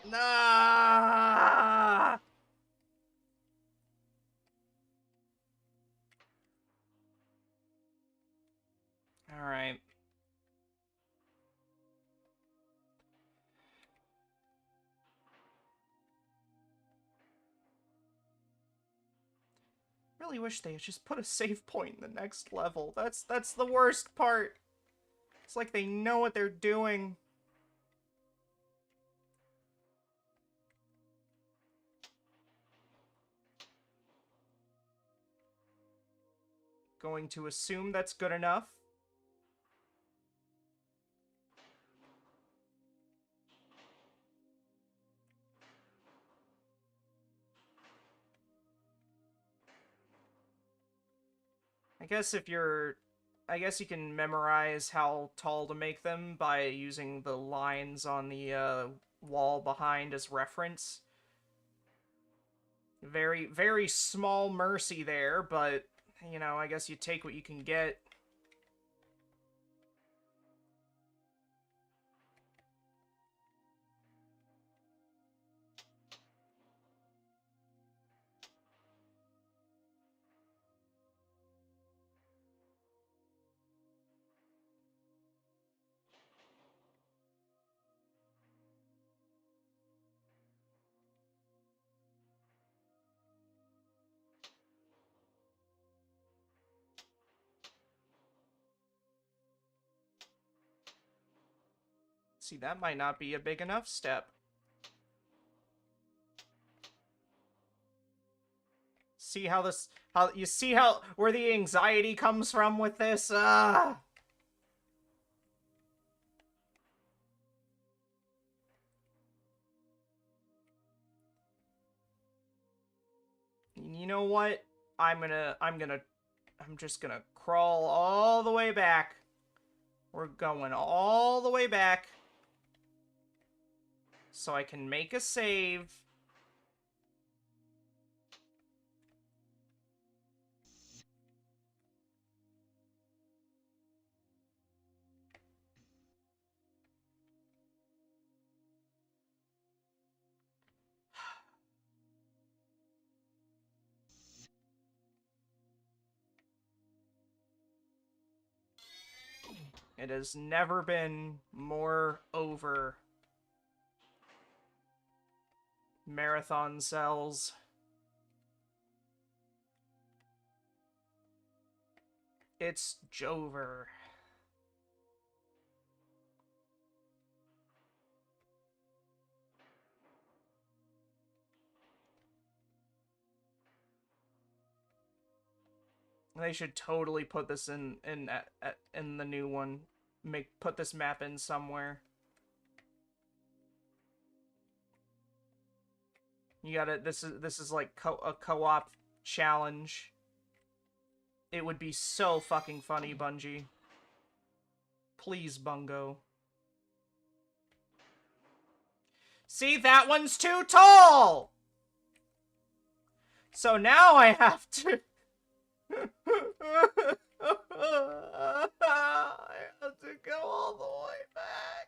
Nah! Alright. Really wish they had just put a save point in the next level. That's the worst part. It's like they know what they're doing. Going to assume that's good enough. I guess you can memorize how tall to make them by using the lines on the wall behind as reference. Very, very small mercy there, but, you know, I guess you take what you can get. See, that might not be a big enough step. See how this, you see how, where the anxiety comes from with this? You know what? I'm just gonna crawl all the way back. We're going all the way back. So I can make a save. It has never been more over. Marathon cells. It's Jover. They should totally put this in the new one. Put this map in somewhere. You gotta. This is like a co-op challenge. It would be so fucking funny, Bungie. Please, Bungo. See, that one's too tall! So now I have to... I have to go all the way back.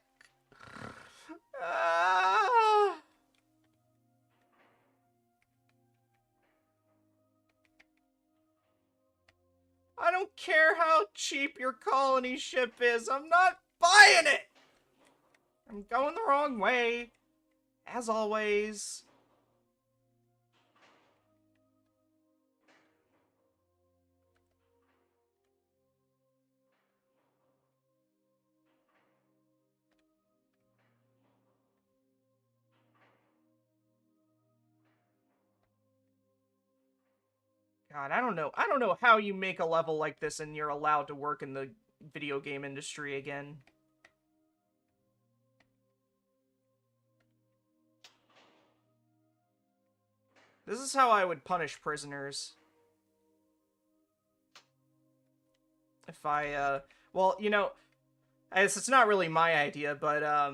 care how cheap your colony ship is. I'm not buying it! I'm going the wrong way. As always. God, I don't know. I don't know how you make a level like this and you're allowed to work in the video game industry again. This is how I would punish prisoners. If I, well, you know, it's not really my idea, but,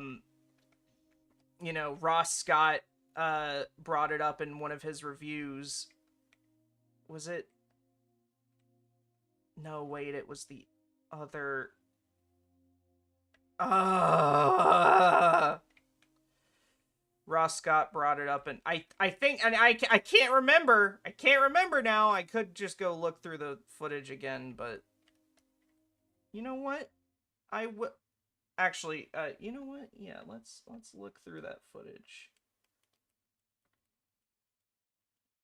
you know, Ross Scott, brought it up in one of his reviews. Was it? No, wait, it was the other... Ross Scott brought it up, and I think, and I can't remember. I can't remember now. I could just go look through the footage again, but you know what? I would actually. You know what? Yeah, let's look through that footage.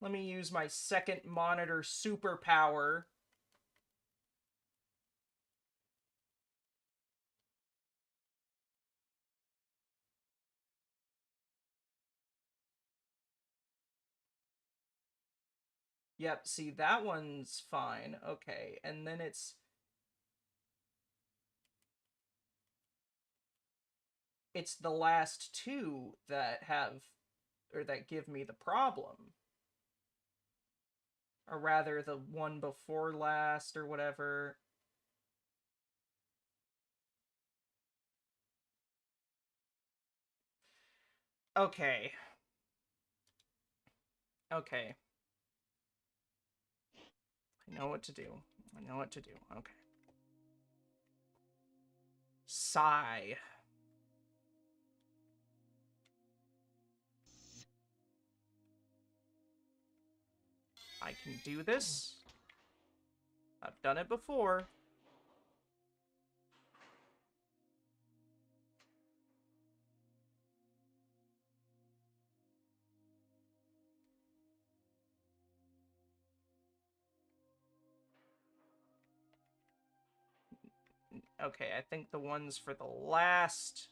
Let me use my second monitor superpower. Yep, see, that one's fine. Okay, and then it's the last two that have, or that give me the problem. Or rather, the one before last, or whatever. Okay. Okay. I know what to do. I know what to do. Okay. Sigh. I can do this. I've done it before. Okay, I think the ones for the last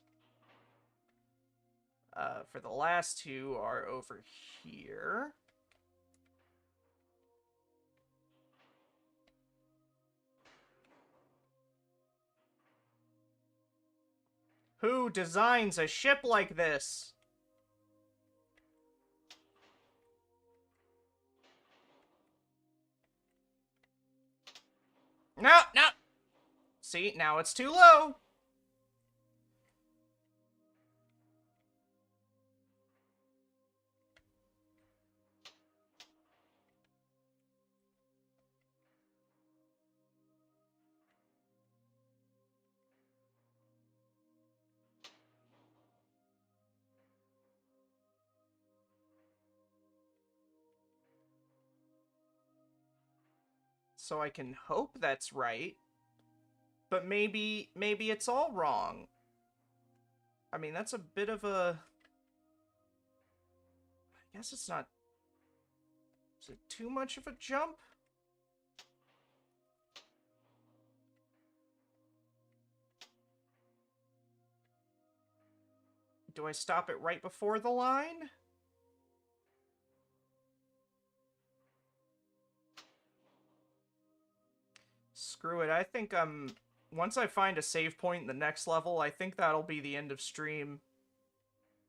two are over here. Who designs a ship like this? No, no. See, now it's too low. So I can hope that's right. But maybe it's all wrong. I mean, that's a bit of a... I guess it's not... Is it too much of a jump? Do I stop it right before the line? Screw it. I think once I find a save point in the next level, I think that'll be the end of stream.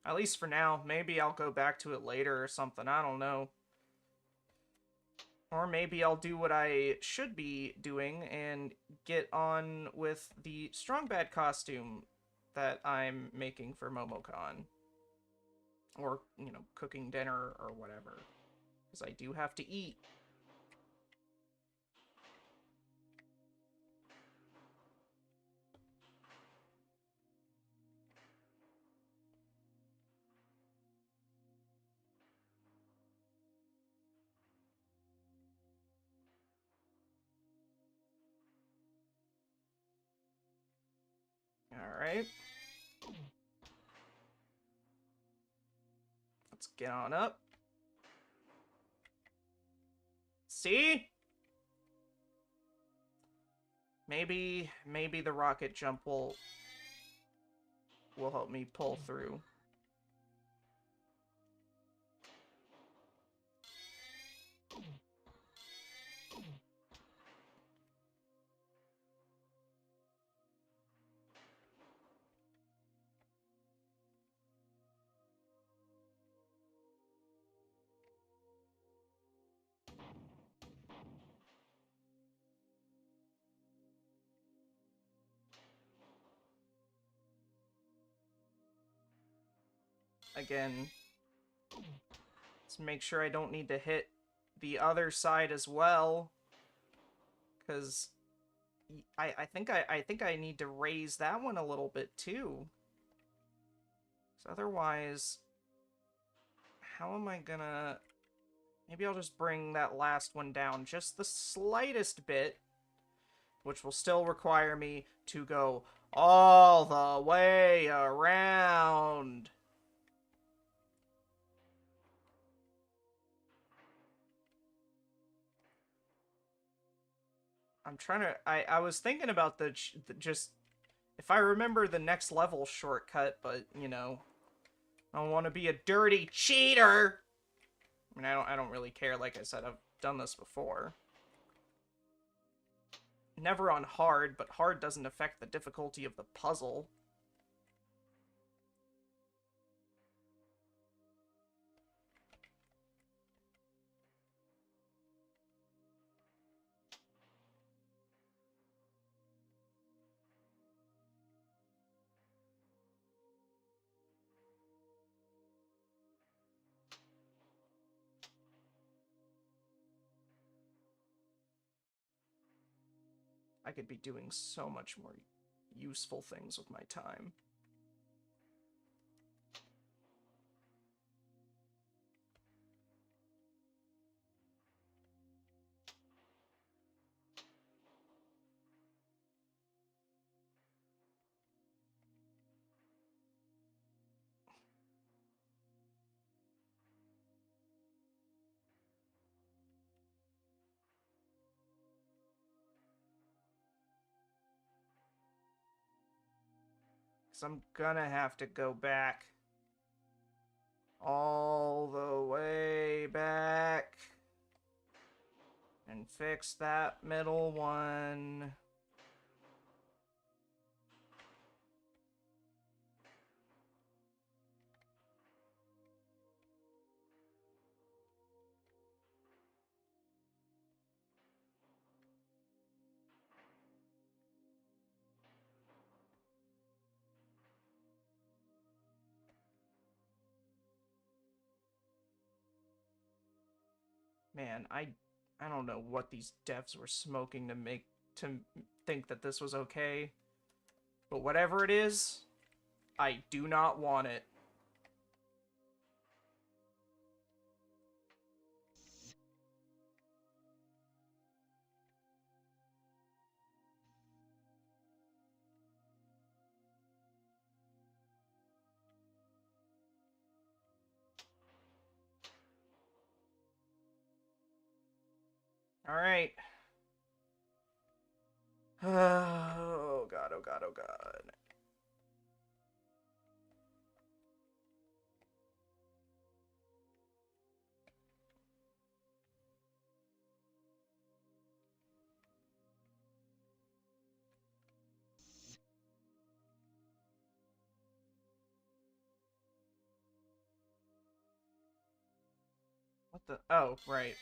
At least for now. Maybe I'll go back to it later or something. I don't know. Or maybe I'll do what I should be doing and get on with the Strong Bad costume that I'm making for MomoCon. Or, you know, cooking dinner or whatever. Because I do have to eat. Alright. Let's get on up. See? Maybe the rocket jump will help me pull through. Again, let's make sure I don't need to hit the other side as well, because I think I need to raise that one a little bit too. So otherwise, how am I gonna... Maybe I'll just bring that last one down just the slightest bit, which will still require me to go all the way around. I'm trying to... I was thinking about the just... If I remember the next level shortcut, but, you know, I don't want to be a dirty cheater. I mean, I don't really care. Like I said, I've done this before. Never on hard, but hard doesn't affect the difficulty of the puzzle. I could be doing so much more useful things with my time. Because I'm gonna have to go back. All the way back. And fix that middle one. Man, I don't know what these devs were smoking to think that this was okay. But whatever it is, I do not want it. Alright. Oh god, oh god, oh god. What the... Oh, right.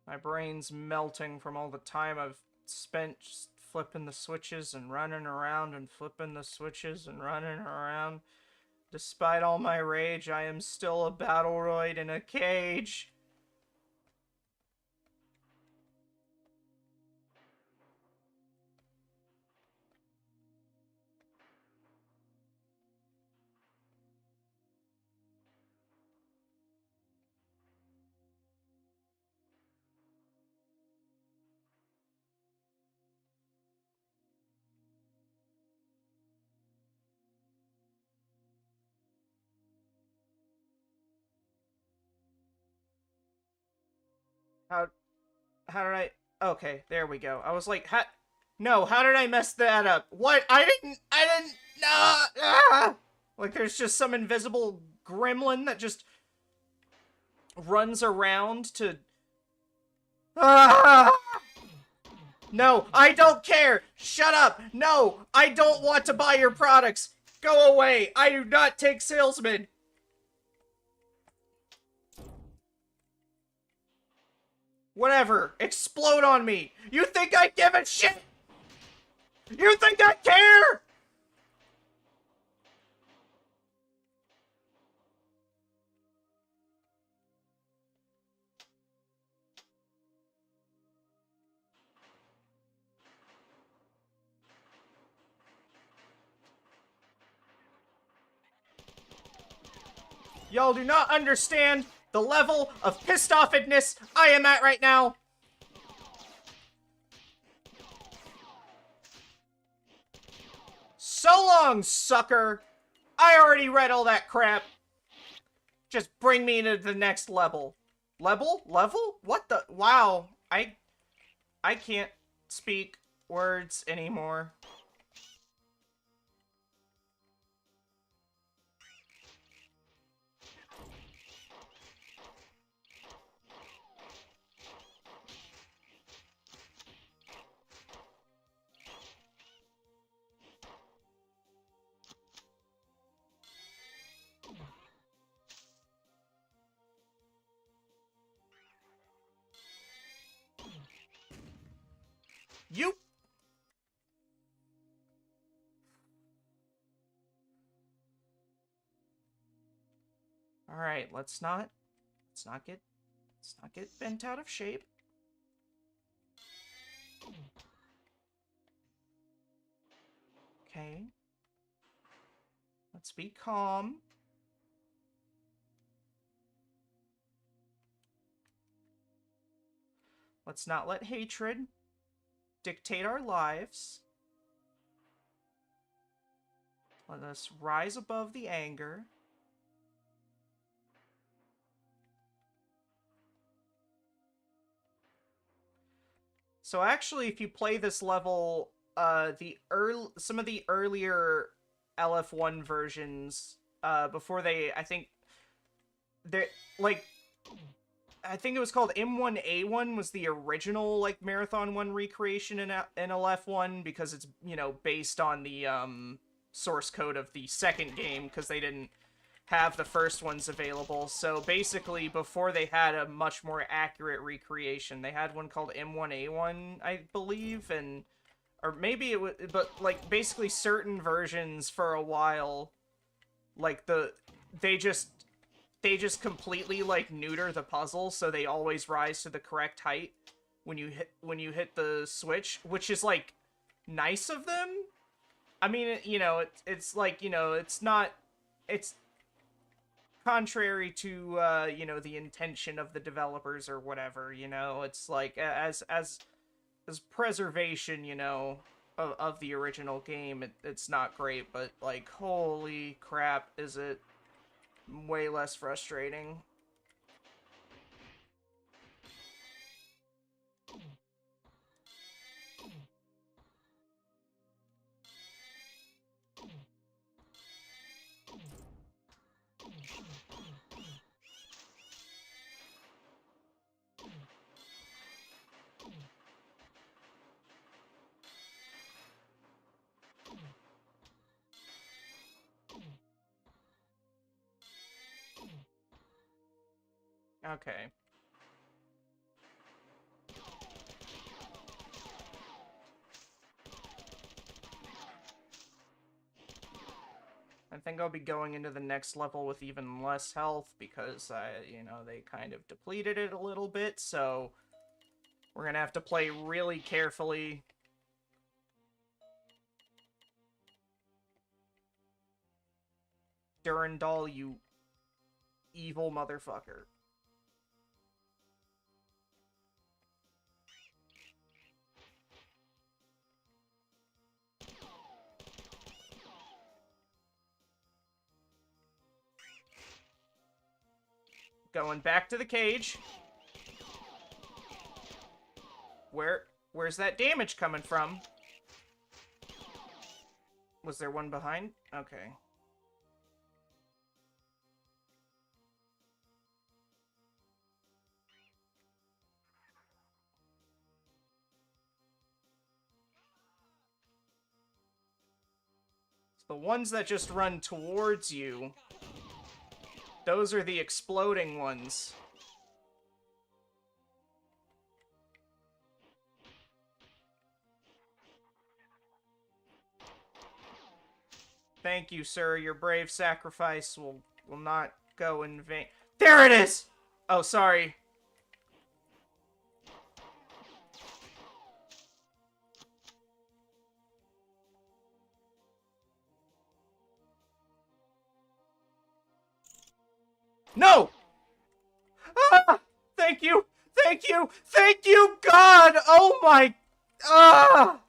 My brain's melting from all the time I've spent just flipping the switches and running around and flipping the switches and running around. Despite all my rage, I am still a Battleroid in a cage. How did I... Okay, there we go. I was like, no, how did I mess that up? What? I didn't... No! Ah! Like, there's just some invisible gremlin that just runs around to... Ah! No, I don't care! Shut up! No, I don't want to buy your products! Go away! I do not take salesmen! Whatever. Explode on me. You think I give a shit? You think I care? Y'all do not understand the level of pissed offedness I am at right now. So long, sucker. I already read all that crap. Just bring me to the next level. Level? What the? Wow. I can't speak words anymore. You... Alright, let's not get bent out of shape. Okay. Let's be calm. Let's not let hatred dictate our lives. Let us rise above the anger. So actually, if you play this level, some of the earlier LF1 versions, before they, I think, they're, like, I think it was called M1A1 was the original, like, Marathon 1 recreation in LF1, because it's, you know, based on the, source code of the second game, because they didn't have the first ones available. So basically, before they had a much more accurate recreation, they had one called M1A1, I believe, and... Or maybe it was... But, like, basically certain versions for a while, like, they just completely, like, neuter the puzzle, so they always rise to the correct height when you hit the switch, which is, like, nice of them. I mean, you know, it's like, you know, it's not... It's contrary to, you know, the intention of the developers or whatever, you know? It's like, as preservation, you know, of the original game, it's not great, but, like, holy crap, is it way less frustrating. Okay. I think I'll be going into the next level with even less health because, you know, they kind of depleted it a little bit, so we're gonna have to play really carefully. Durandal, you evil motherfucker. Going back to the cage. Where's that damage coming from? Was there one behind? Okay. The ones that just run towards you, those are the exploding ones. Thank you, sir. Your brave sacrifice will not go in vain. There it is! Oh, sorry. No! Ah! Thank you! Thank you! Thank you, God! Oh my... Ah!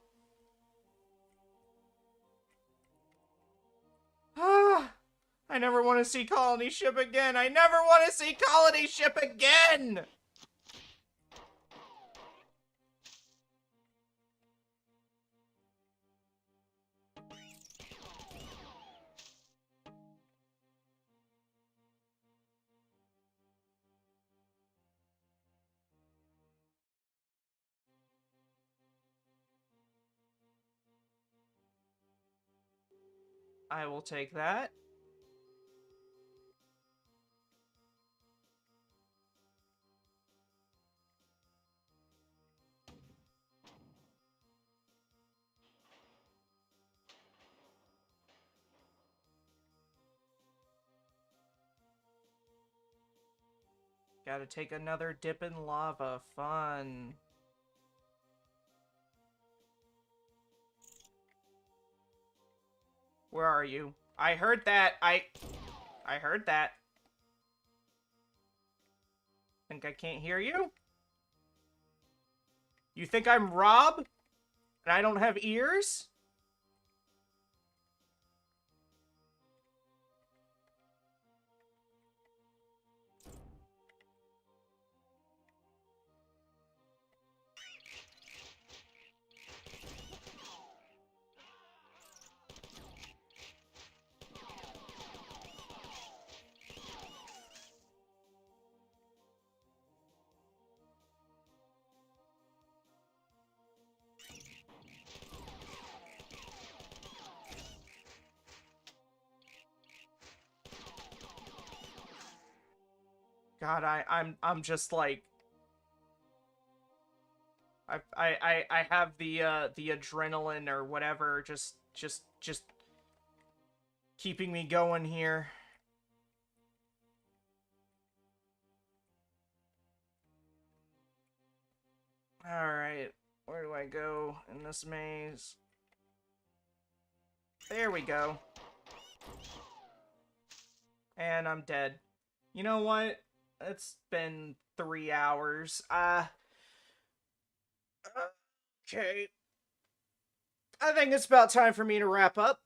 Ah! I never want to see Colony Ship again! I never want to see Colony Ship again! I will take that. Gotta take another dip in lava. Fun. Where are you? I heard that. I heard that. Think I can't hear you? You think I'm Rob? And I don't have ears? God, I'm just like I have the adrenaline or whatever just keeping me going here. Alright, where do I go in this maze? There we go. And I'm dead. You know what? It's been 3 hours. Okay. I think it's about time for me to wrap up.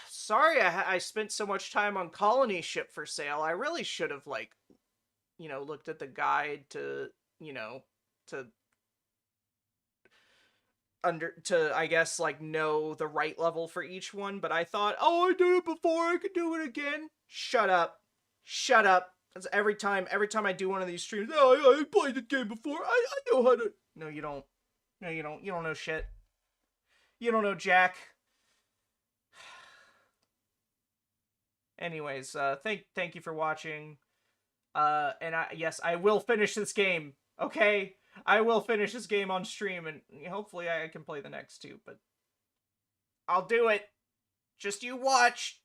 Sorry I spent so much time on Colony Ship for sale. I really should have, like, you know, looked at the guide to, you know, to I guess, like, know the right level for each one, but I thought, oh, I did it before, I could do it again. Shut up. Shut up. That's every time I do one of these streams, oh, I played the game before, I know how to... No, you don't. No, you don't. You don't know shit. You don't know jack. Anyways, thank you for watching. And yes, I will finish this game, okay? I will finish this game on stream, and hopefully I can play the next two, but I'll do it. Just you watch.